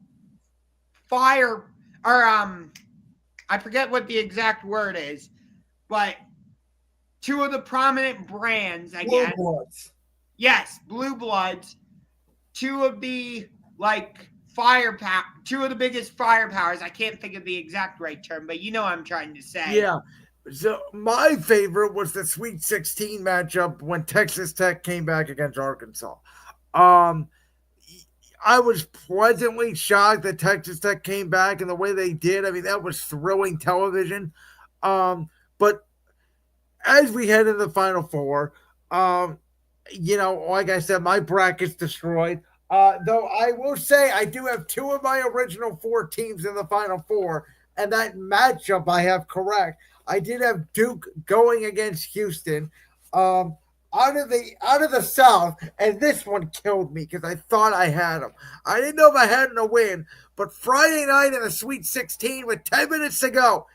fire, or I forget what the exact word is, but two of the prominent brands, I guess. Blue Bloods. Yes, Blue Bloods. Two of the, like, firepower, two of the biggest firepowers. I can't think of the exact right term, but you know what I'm trying to say. Yeah. So my favorite was the Sweet 16 matchup when Texas Tech came back against Arkansas. I was pleasantly shocked that Texas Tech came back and the way they did. I mean, that was thrilling television. But as we head into the Final Four, like I said, my bracket's destroyed. Though I will say I do have two of my original 4 teams in the Final Four, and that matchup I have correct. I did have Duke going against Houston. Out of the South, and this one killed me because I thought I had them. I didn't know if I had them to win, but Friday night in the Sweet 16 with 10 minutes to go,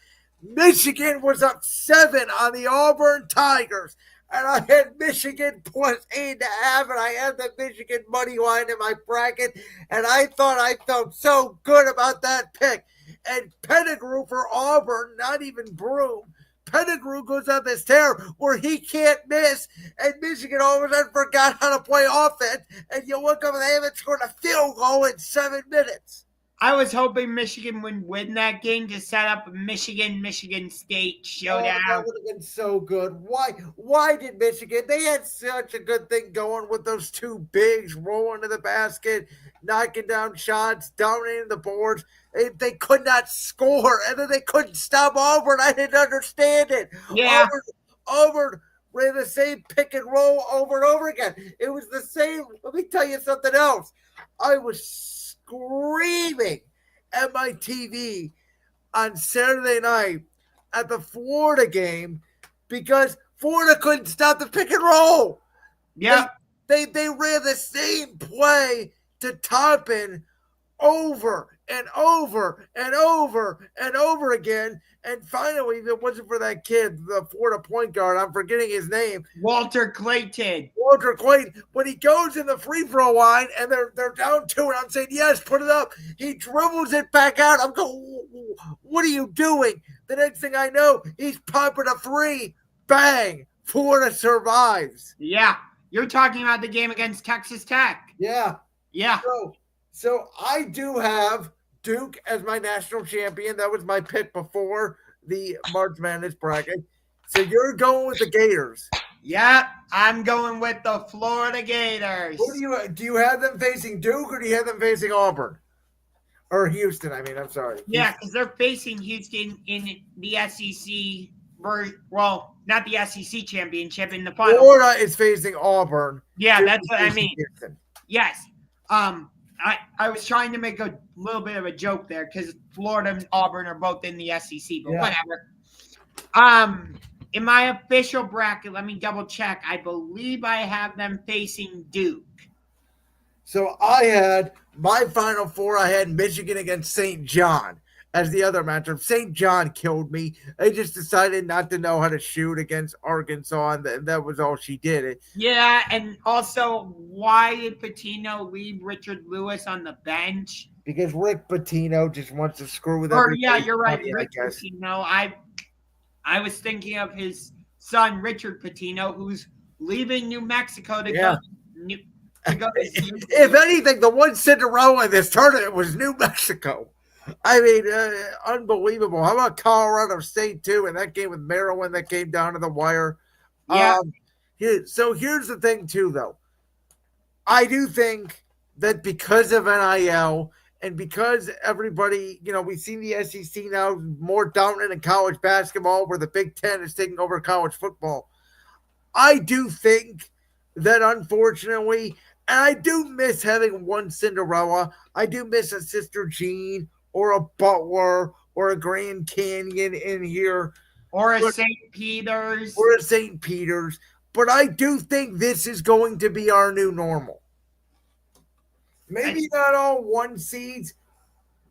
Michigan was up 7 on the Auburn Tigers, and I had Michigan plus 8.5, and I had the Michigan money line in my bracket, and I thought I felt so good about that pick. And Pettigrew for Auburn, not even Broom, Pettigrew goes on this tear where he can't miss, and Michigan all of a sudden forgot how to play offense, and you look up and they haven't scored a field goal in 7 minutes. I was hoping Michigan would win that game to set up a Michigan State showdown. Oh, that would have been so good. Why did Michigan? They had such a good thing going with those two bigs rolling to the basket, knocking down shots, dominating the boards. They could not score, and then they couldn't stop Auburn. I didn't understand it. Yeah. Auburn ran the same pick and roll over and over again. It was the same. Let me tell you something else. I was screaming at my TV on Saturday night at the Florida game because Florida couldn't stop the pick and roll. Yep. They ran the same play to Toppin over and over and over and over again. And finally, if it wasn't for that kid, the Florida point guard, I'm forgetting his name, Walter Clayton. When he goes in the free throw line and they're down 2, and I'm saying, yes, put it up. He dribbles it back out. I'm going, what are you doing? The next thing I know, he's popping a 3. Bang! Florida survives. Yeah. You're talking about the game against Texas Tech. Yeah. Yeah. So I do have Duke as my national champion. That was my pick before the March Madness bracket. So you're going with the Gators. Yeah, I'm going with the Florida Gators. Do you have them facing Duke or do you have them facing Auburn? Or Houston, I mean, I'm sorry. Yeah, because they're facing Houston in the SEC. Well, not the SEC championship in the final. Florida is facing Auburn. Yeah, Duke that's what I mean. Houston. Yes. I was trying to make a little bit of a joke there because Florida and Auburn are both in the SEC, but whatever. In my official bracket, let me double check. I believe I have them facing Duke. So I had my Final Four. I had Michigan against St. John as the other matchup. St. John killed me. They just decided not to know how to shoot against Arkansas, and that was all she did. Yeah, and also, why did Pitino leave Richard Lewis on the bench? Because Rick Pitino just wants to screw with everybody. Yeah, you're right. Rick Pitino. I was thinking of his son, Richard Pitino, who's leaving New Mexico to go if anything, the one Cinderella in this tournament was New Mexico. I mean, unbelievable. How about Colorado State, too? And that game with Maryland that came down to the wire. Yeah. So here's the thing, too, though. I do think that because of NIL and because everybody, we've seen the SEC now more dominant in college basketball where the Big Ten is taking over college football. I do think that, unfortunately, and I do miss having one Cinderella. I do miss a Sister Jean or a Butler or a Grand Canyon in here. Or a St. Peter's. But I do think this is going to be our new normal. Maybe not all 1 seeds.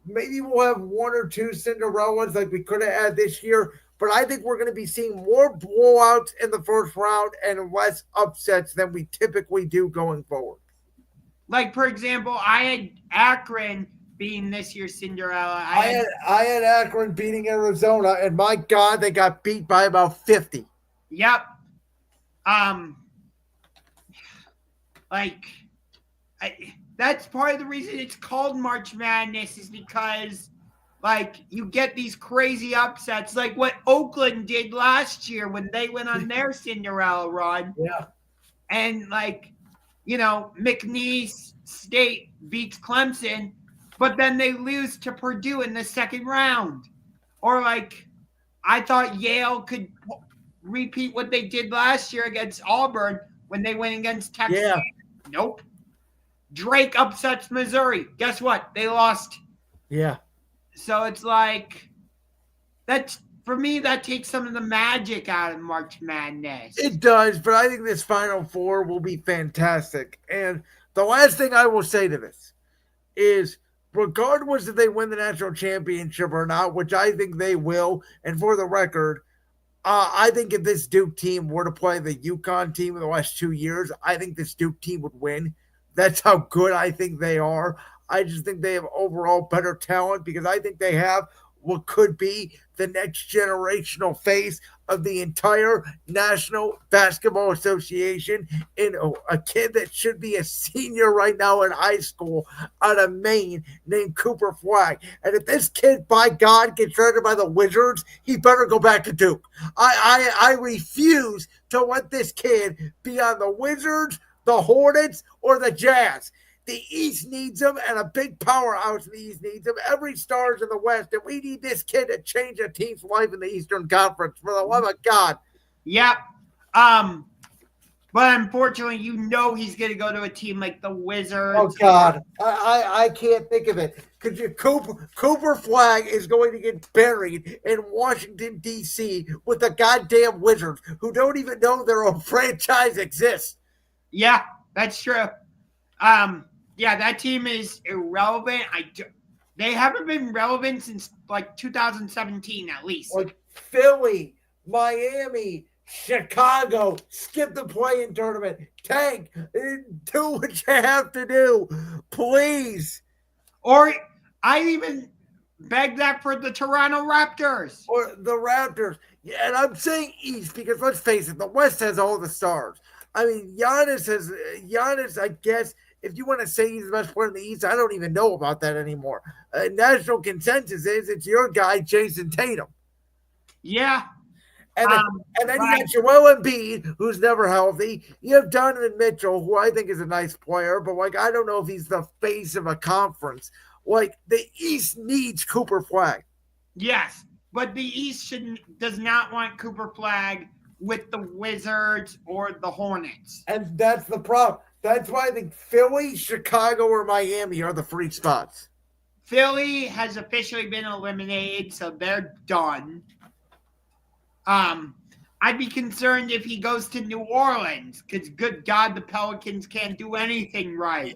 Maybe we'll have 1 or 2 Cinderellas like we could have had this year. But I think we're going to be seeing more blowouts in the first round and less upsets than we typically do going forward. Like, for example, I had Akron being this year's Cinderella. I had Akron beating Arizona, and my God, they got beat by about 50. Yep. That's part of the reason it's called March Madness is because, you get these crazy upsets, like what Oakland did last year when they went on their Cinderella run. Yeah. And, McNeese State beats Clemson, but then they lose to Purdue in the second round. Or, I thought Yale could repeat what they did last year against Auburn when they went against Texas. Yeah. Nope. Drake upsets Missouri. Guess what? They lost. Yeah. So it's for me, that takes some of the magic out of March Madness. It does, but I think this Final Four will be fantastic. And the last thing I will say to this is, regardless if they win the national championship or not, which I think they will, and for the record, I think if this Duke team were to play the UConn team in the last 2 years, I think this Duke team would win. That's how good I think they are. I just think they have overall better talent because I think they have what could be the next generational face of the entire National Basketball Association in a kid that should be a senior right now in high school out of Maine named Cooper Flagg. And if this kid, by God, gets drafted by the Wizards, he better go back to Duke. I refuse to let this kid be on the Wizards, the Hornets, or the Jazz. The East needs him, and a big powerhouse in the East needs him. Every star's in the West, and we need this kid to change a team's life in the Eastern Conference, for the love of God. Yep. But unfortunately, he's going to go to a team like the Wizards. Oh God, I can't think of it. Could you Cooper Flag is going to get buried in Washington D.C. with the goddamn Wizards who don't even know their own franchise exists. Yeah, that's true. Yeah, that team is irrelevant. They haven't been relevant since like 2017 at least. Like Philly, Miami, Chicago, skip the play-in tournament. Tank, do what you have to do, please. Or I even beg that for the Toronto Raptors. Or the Raptors. Yeah, and I'm saying East because let's face it, the West has all the stars. I mean, Giannis, I guess, if you want to say he's the best player in the East, I don't even know about that anymore. National consensus is it's your guy, Jason Tatum. Yeah. And then you got Joel Embiid, who's never healthy. You have Donovan Mitchell, who I think is a nice player, but like I don't know if he's the face of a conference. Like the East needs Cooper Flag. Yes, but the East does not want Cooper Flag with the Wizards or the Hornets. And that's the problem. That's why I think Philly, Chicago, or Miami are the free spots. Philly has officially been eliminated, so they're done. I'd be concerned if he goes to New Orleans, because good God, the Pelicans can't do anything right.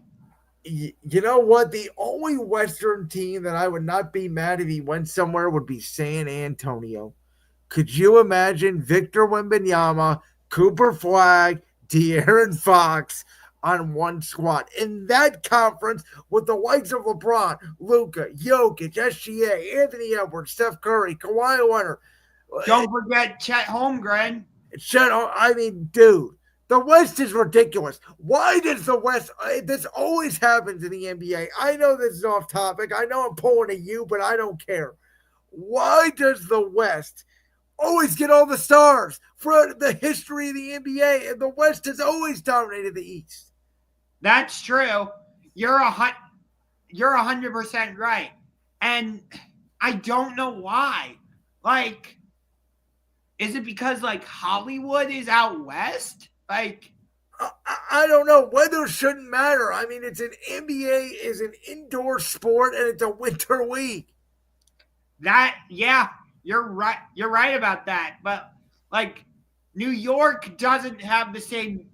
You know what? The only Western team that I would not be mad if he went somewhere would be San Antonio. Could you imagine Victor Wembanyama, Cooper Flag, De'Aaron Fox on one squad in that conference with the likes of LeBron, Luka, Jokic, SGA, Anthony Edwards, Steph Curry, Kawhi Leonard. Don't forget Chet Holmgren. I mean, dude, the West is ridiculous. Why does the West? This always happens in the NBA. I know this is off topic. I know I'm pulling at you, but I don't care. Why does the West always get all the stars for the history of the NBA, and the West has always dominated the East? That's true. You're 100% right, and I don't know why. Like, is it because like Hollywood is out west? Like, I don't know. Weather shouldn't matter. I mean, it's an NBA is an indoor sport, and it's a winter league. Yeah, you're right. You're right about that. But like, New York doesn't have the same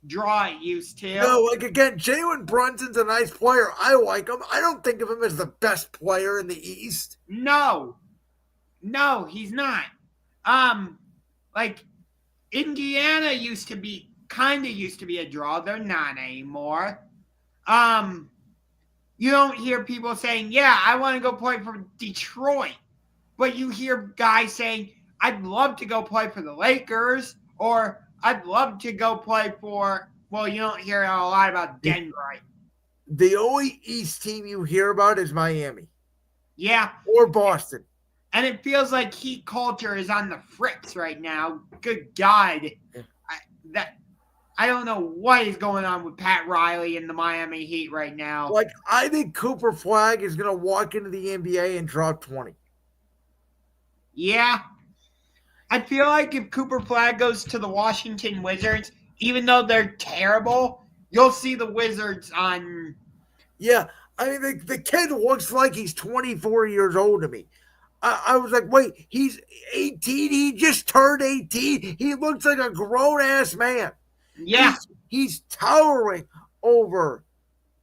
draw it used to. No, like again, Jalen Brunson's a nice player. I like him. I don't think of him as the best player in the East. No, he's not. Like Indiana used to be a draw. They're not anymore. You don't hear people saying, "Yeah, I want to go play for Detroit," but you hear guys saying, "I'd love to go play for the Lakers," or "I'd love to go play for." Well, you don't hear a lot about Denver. The only East team you hear about is Miami. Yeah, or Boston. And it feels like Heat culture is on the fritz right now. Good God. I don't know what is going on with Pat Riley and the Miami Heat right now. Like, I think Cooper Flag is going to walk into the NBA and drop 20. Yeah. I feel like if Cooper Flag goes to the Washington Wizards, even though they're terrible, you'll see the Wizards on. Yeah. I mean, the kid looks like he's 24 years old to me. I was like, wait, he's 18? He just turned 18? He looks like a grown-ass man. Yeah. He's towering over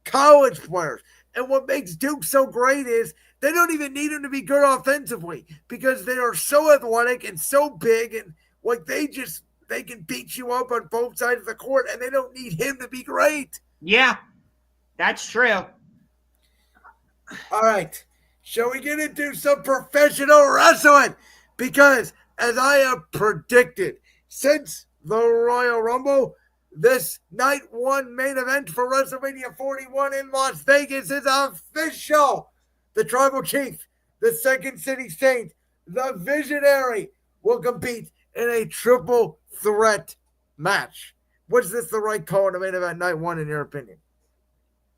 college players. And what makes Duke so great is they don't even need him to be good offensively because they are so athletic and so big and like they can beat you up on both sides of the court and they don't need him to be great. Yeah, that's true. All right. Shall we get into some professional wrestling? Because as I have predicted, since the Royal Rumble, this night one main event for WrestleMania 41 in Las Vegas is official. The Tribal Chief, the Second City Saint, the Visionary will compete in a triple threat match. Was this the right call in the main event night one, in your opinion?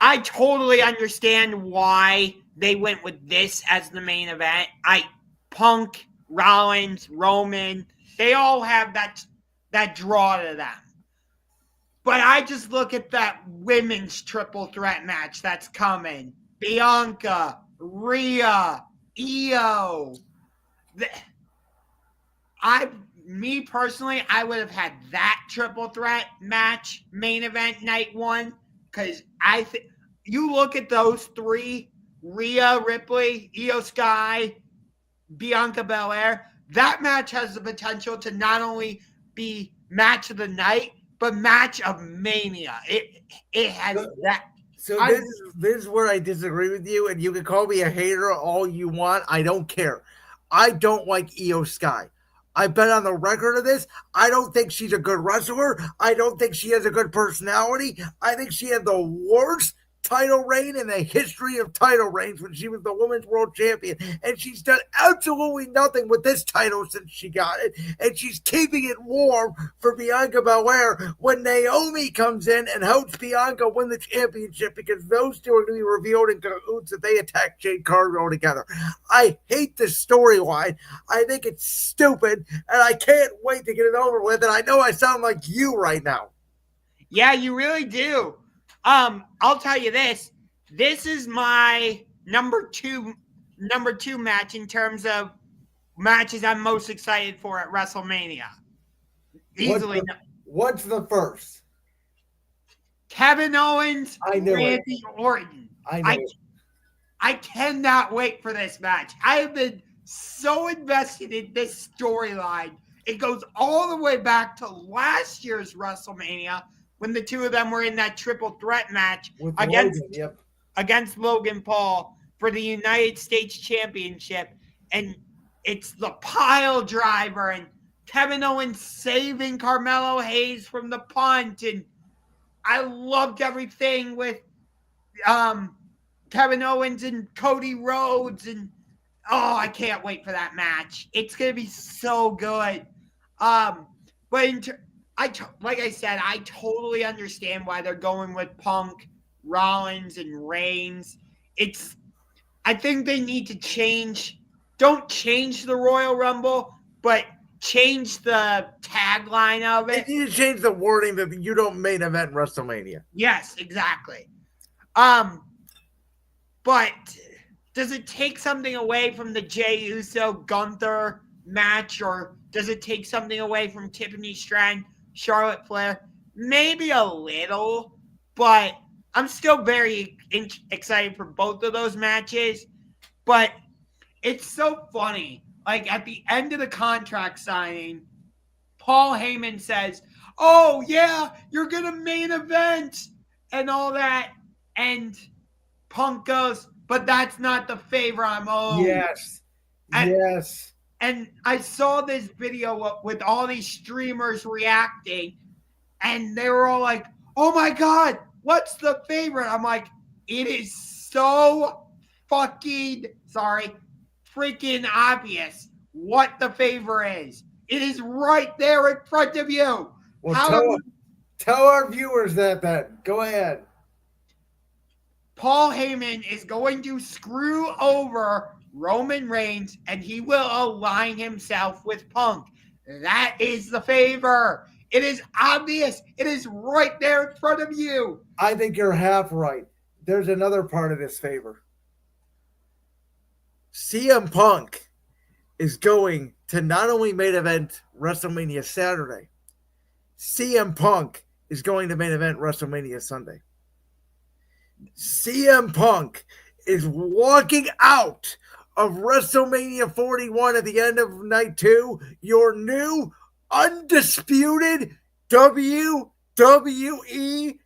I totally understand why they went with this as the main event. Punk, Rollins, Roman, they all have that draw to them. But I just look at that women's triple threat match that's coming. Bianca, Rhea, Io. Me personally, I would have had that triple threat match main event night one, because I think you look at those three: Rhea Ripley, Io Sky, Bianca Belair. That match has the potential to not only be match of the night, but match of Mania. It has that. So this is where I disagree with you, and you can call me a hater all you want. I don't care. I don't like Io Sky. I've been on the record of this. I don't think she's a good wrestler. I don't think she has a good personality. I think she had the worst title reign in the history of title reigns when she was the women's world champion. And she's done absolutely nothing with this title since she got it. And she's keeping it warm for Bianca Belair when Naomi comes in and helps Bianca win the championship, because those two are going to be revealed in cahoots if they attack Jade Cargill together. I hate this storyline. I think it's stupid, and I can't wait to get it over with. And I know I sound like you right now. Yeah, you really do. I'll tell you this. This is my number two match in terms of matches I'm most excited for at WrestleMania. Easily. What's the first? Kevin Owens, Randy Orton. I cannot wait for this match. I have been so invested in this storyline. It goes all the way back to last year's WrestleMania, when the two of them were in that triple threat match against Logan Paul for the United States Championship. And it's the pile driver and Kevin Owens saving Carmelo Hayes from the punt. And I loved everything with Kevin Owens and Cody Rhodes. And, I can't wait for that match. It's going to be so good. But like I said, I totally understand why they're going with Punk, Rollins, and Reigns. I think they need to change. Don't change the Royal Rumble, but change the tagline of it. They need to change the wording that you don't main event WrestleMania. Yes, exactly. But does it take something away from the Jey Uso Gunther match, or does it take something away from Tiffany Stratton, Charlotte Flair? Maybe a little, but I'm still very excited for both of those matches. But it's so funny. Like, at the end of the contract signing, Paul Heyman says, "Oh, yeah, you're going to main event," and all that. And Punk goes, "But that's not the favor I'm owed." Yes. And I saw this video with all these streamers reacting, and they were all like, "Oh my God, what's the favor?" I'm like, it is so freaking obvious what the favor is. It is right there in front of you. Well, tell our viewers that then. Go ahead. Paul Heyman is going to screw over Roman Reigns, and he will align himself with Punk. That is the favor. It is obvious. It is right there in front of you. I think you're half right. There's another part of this favor. CM Punk is going to not only main event WrestleMania Saturday, CM Punk is going to main event WrestleMania Sunday. CM Punk is walking out of WrestleMania 41 at the end of night 2, your new undisputed WWE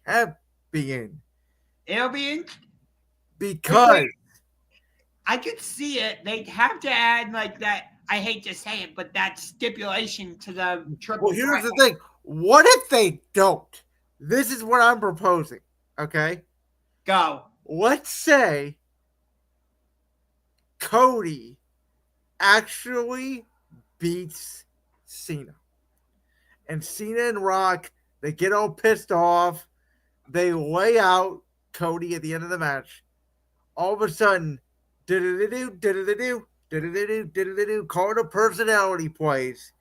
champion. It'll be because I could see it. They'd have to add like that. I hate to say it, but that stipulation to the triple. Well, here's the thing. What if they don't? This is what I'm proposing. Okay? Go. Let's say Cody actually beats Cena. And Cena and Rock, they get all pissed off. They lay out Cody at the end of the match. All of a sudden, card of personality plays.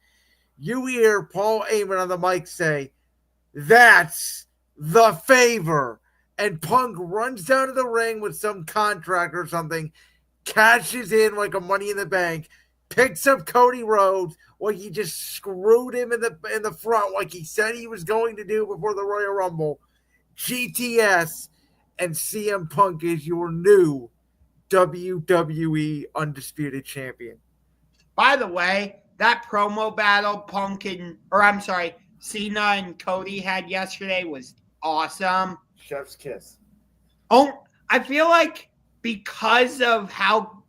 You hear Paul Heyman on the mic say, That's the favor. And Punk runs down to the ring with some contract or something, cashes in like a Money in the Bank, picks up Cody Rhodes, like he just screwed him in the front, like he said he was going to do before the Royal Rumble. GTS, and CM Punk is your new WWE Undisputed Champion. By the way, that promo battle Cena and Cody had yesterday was awesome. Chef's kiss. Oh, I feel like because of how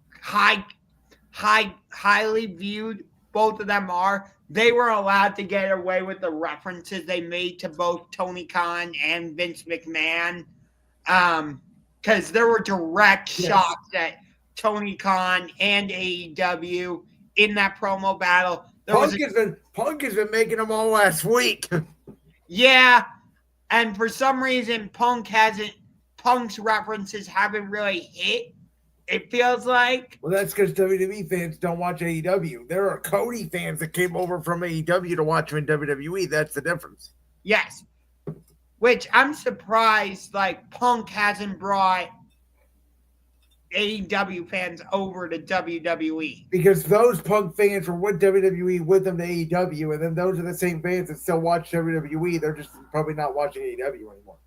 highly viewed both of them are, they were allowed to get away with the references they made to both Tony Khan and Vince McMahon. Because there were direct shots at Tony Khan and AEW in that promo battle. Punk has been making them all last week. Yeah, and for some reason, Punk's references haven't really hit. It feels like. Well, that's because WWE fans don't watch AEW. There are Cody fans that came over from AEW to watch him in WWE. That's the difference. Yes. Which I'm surprised, like, Punk hasn't brought AEW fans over to WWE. Because those Punk fans were with WWE with them to AEW, and then those are the same fans that still watch WWE. They're just probably not watching AEW anymore.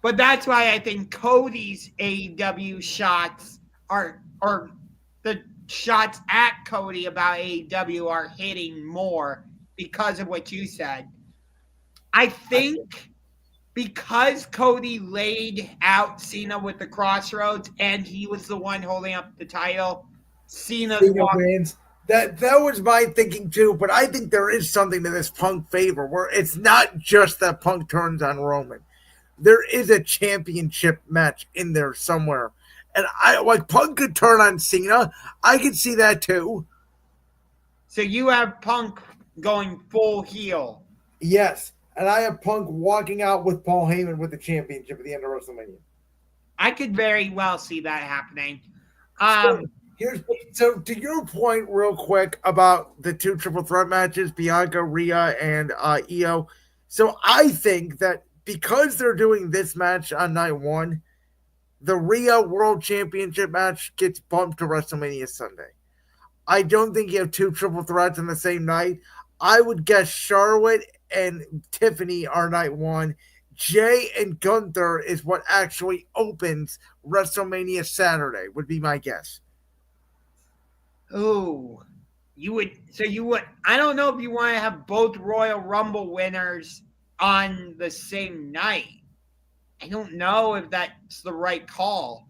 But that's why I think Cody's AEW shots or the shots at Cody about AEW are hitting more because of what you said. I think because Cody laid out Cena with the Crossroads and he was the one holding up the title, Cena wins. That was my thinking too, but I think there is something to this Punk favor where it's not just that Punk turns on Roman. There is a championship match in there somewhere. And Punk could turn on Cena. I could see that too. So you have Punk going full heel. Yes. And I have Punk walking out with Paul Heyman with the championship at the end of WrestleMania. I could very well see that happening. So to your point real quick about the two triple threat matches, Bianca, Rhea, and Io. So I think that because they're doing this match on night one, the Rhea World Championship match gets bumped to WrestleMania Sunday. I don't think you have two triple threats on the same night. I would guess Charlotte and Tiffany are night one. Jay and Gunther is what actually opens WrestleMania Saturday, would be my guess. Oh, you would. I don't know if you want to have both Royal Rumble winners on the same night. I don't know if that's the right call.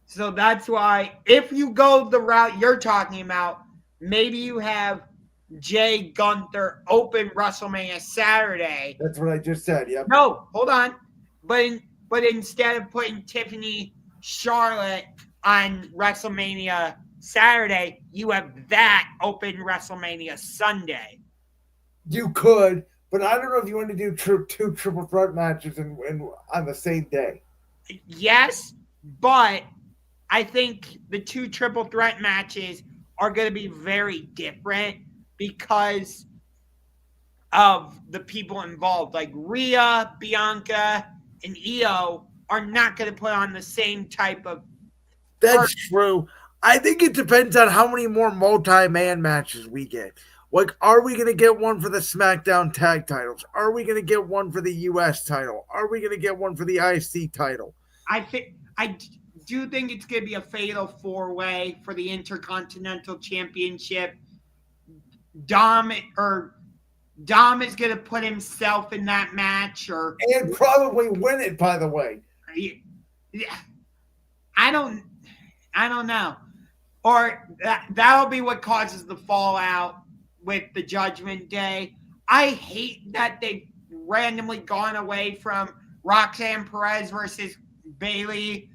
So that's why if you go the route you're talking about, maybe you have Jay Gunther open WrestleMania Saturday. That's what I just said. Yep. No, hold on. But instead of putting Tiffany Charlotte on WrestleMania Saturday, you have that open WrestleMania Sunday. You could, but I don't know if you want to do two triple threat matches on the same day. Yes, but I think the two triple threat matches are going to be very different because of the people involved. Like Rhea, Bianca, and Io are not going to put on the same type of... That's true. I think it depends on how many more multi-man matches we get. Like, are we going to get one for the SmackDown tag titles? Are we going to get one for the U.S. title? Are we going to get one for the IC title? I do think it's going to be a fatal four-way for the Intercontinental Championship. Dom is going to put himself in that match, and probably win it. By the way, I don't know, or that'll be what causes the fallout with the Judgment Day. I hate that they've randomly gone away from Roxanne Perez versus Bayley.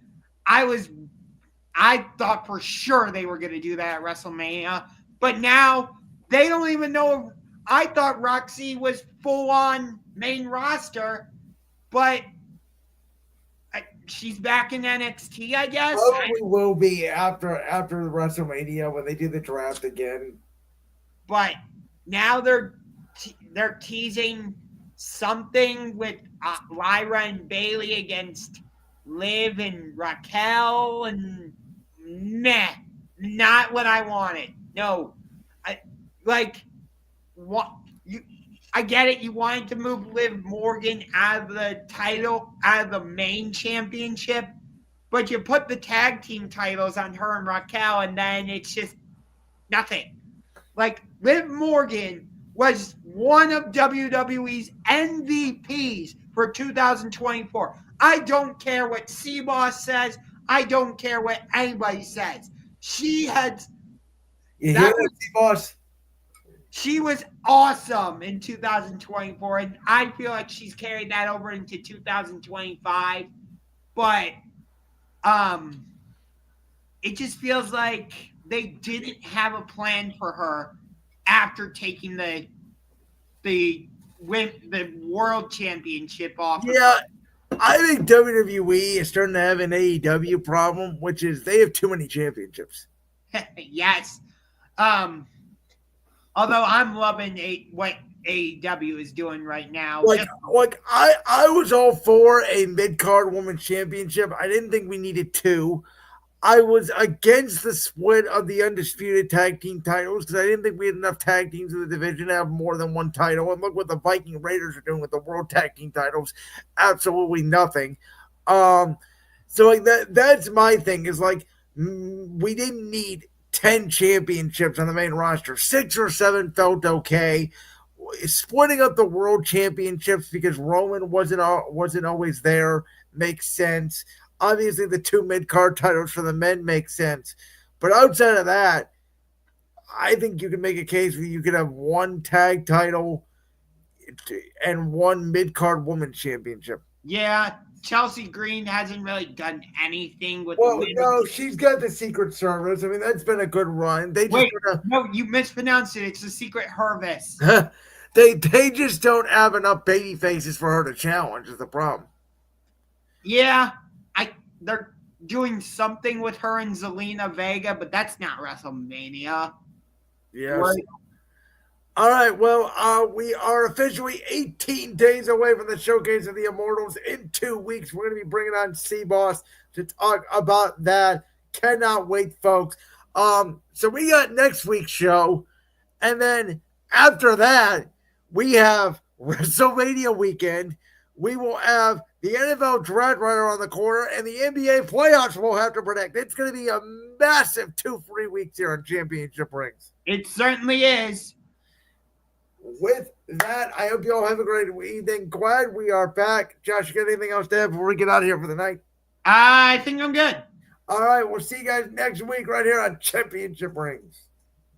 I thought for sure they were going to do that at WrestleMania, but now they don't even know. I thought Roxy was full on main roster, but she's back in NXT, I guess. Probably will be after WrestleMania when they do the draft again. But now they're teasing something with Lyra and Bailey against Liv and Raquel, and meh, not what I wanted. No, what you. I get it. You wanted to move Liv Morgan out of the title, out of the main championship, but you put the tag team titles on her and Raquel, and then it's just nothing. Like, Liv Morgan was one of WWE's MVPs for 2024. I don't care what C-Boss says. I don't care what anybody says. She had You hear that, C-Boss? She was awesome in 2024, and I feel like she's carried that over into 2025. But it just feels like they didn't have a plan for her after taking the world championship off. Yeah, I think WWE is starting to have an AEW problem, which is they have too many championships. Yes. Although I'm loving what AEW is doing right now. I was all for a mid-card women's championship. I didn't think we needed two. I was against the split of the undisputed tag team titles because I didn't think we had enough tag teams in the division to have more than one title. And look what the Viking Raiders are doing with the world tag team titles. Absolutely nothing. So that's my thing is we didn't need 10 championships on the main roster. 6 or 7 felt okay. Splitting up the world championships because Roman wasn't always there makes sense. Obviously, the 2 mid-card titles for the men make sense. But outside of that, I think you can make a case where you could have 1 tag title and 1 mid-card women's championship. Yeah, Chelsea Green hasn't really done anything with no, she's got the Secret Service. I mean, that's been a good run. No, you mispronounced it. It's the Secret Service. They just don't have enough baby faces for her to challenge is the problem. Yeah, they're doing something with her and Zelina Vega, but that's not WrestleMania. Yes. Right. All right, well, we are officially 18 days away from the Showcase of the Immortals. In 2 weeks, we're going to be bringing on C-Boss to talk about that. Cannot wait, folks. So we got next week's show, and then after that, we have WrestleMania weekend. We will have the NFL draft right around the corner, and the NBA playoffs we'll have to predict. It's going to be a massive 2-3 weeks here on Championship Rings. It certainly is. With that, I hope you all have a great evening. Glad we are back. Josh, you got anything else to add before we get out of here for the night? I think I'm good. All right, we'll see you guys next week right here on Championship Rings.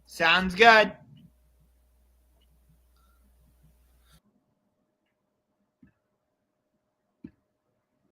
Sounds good.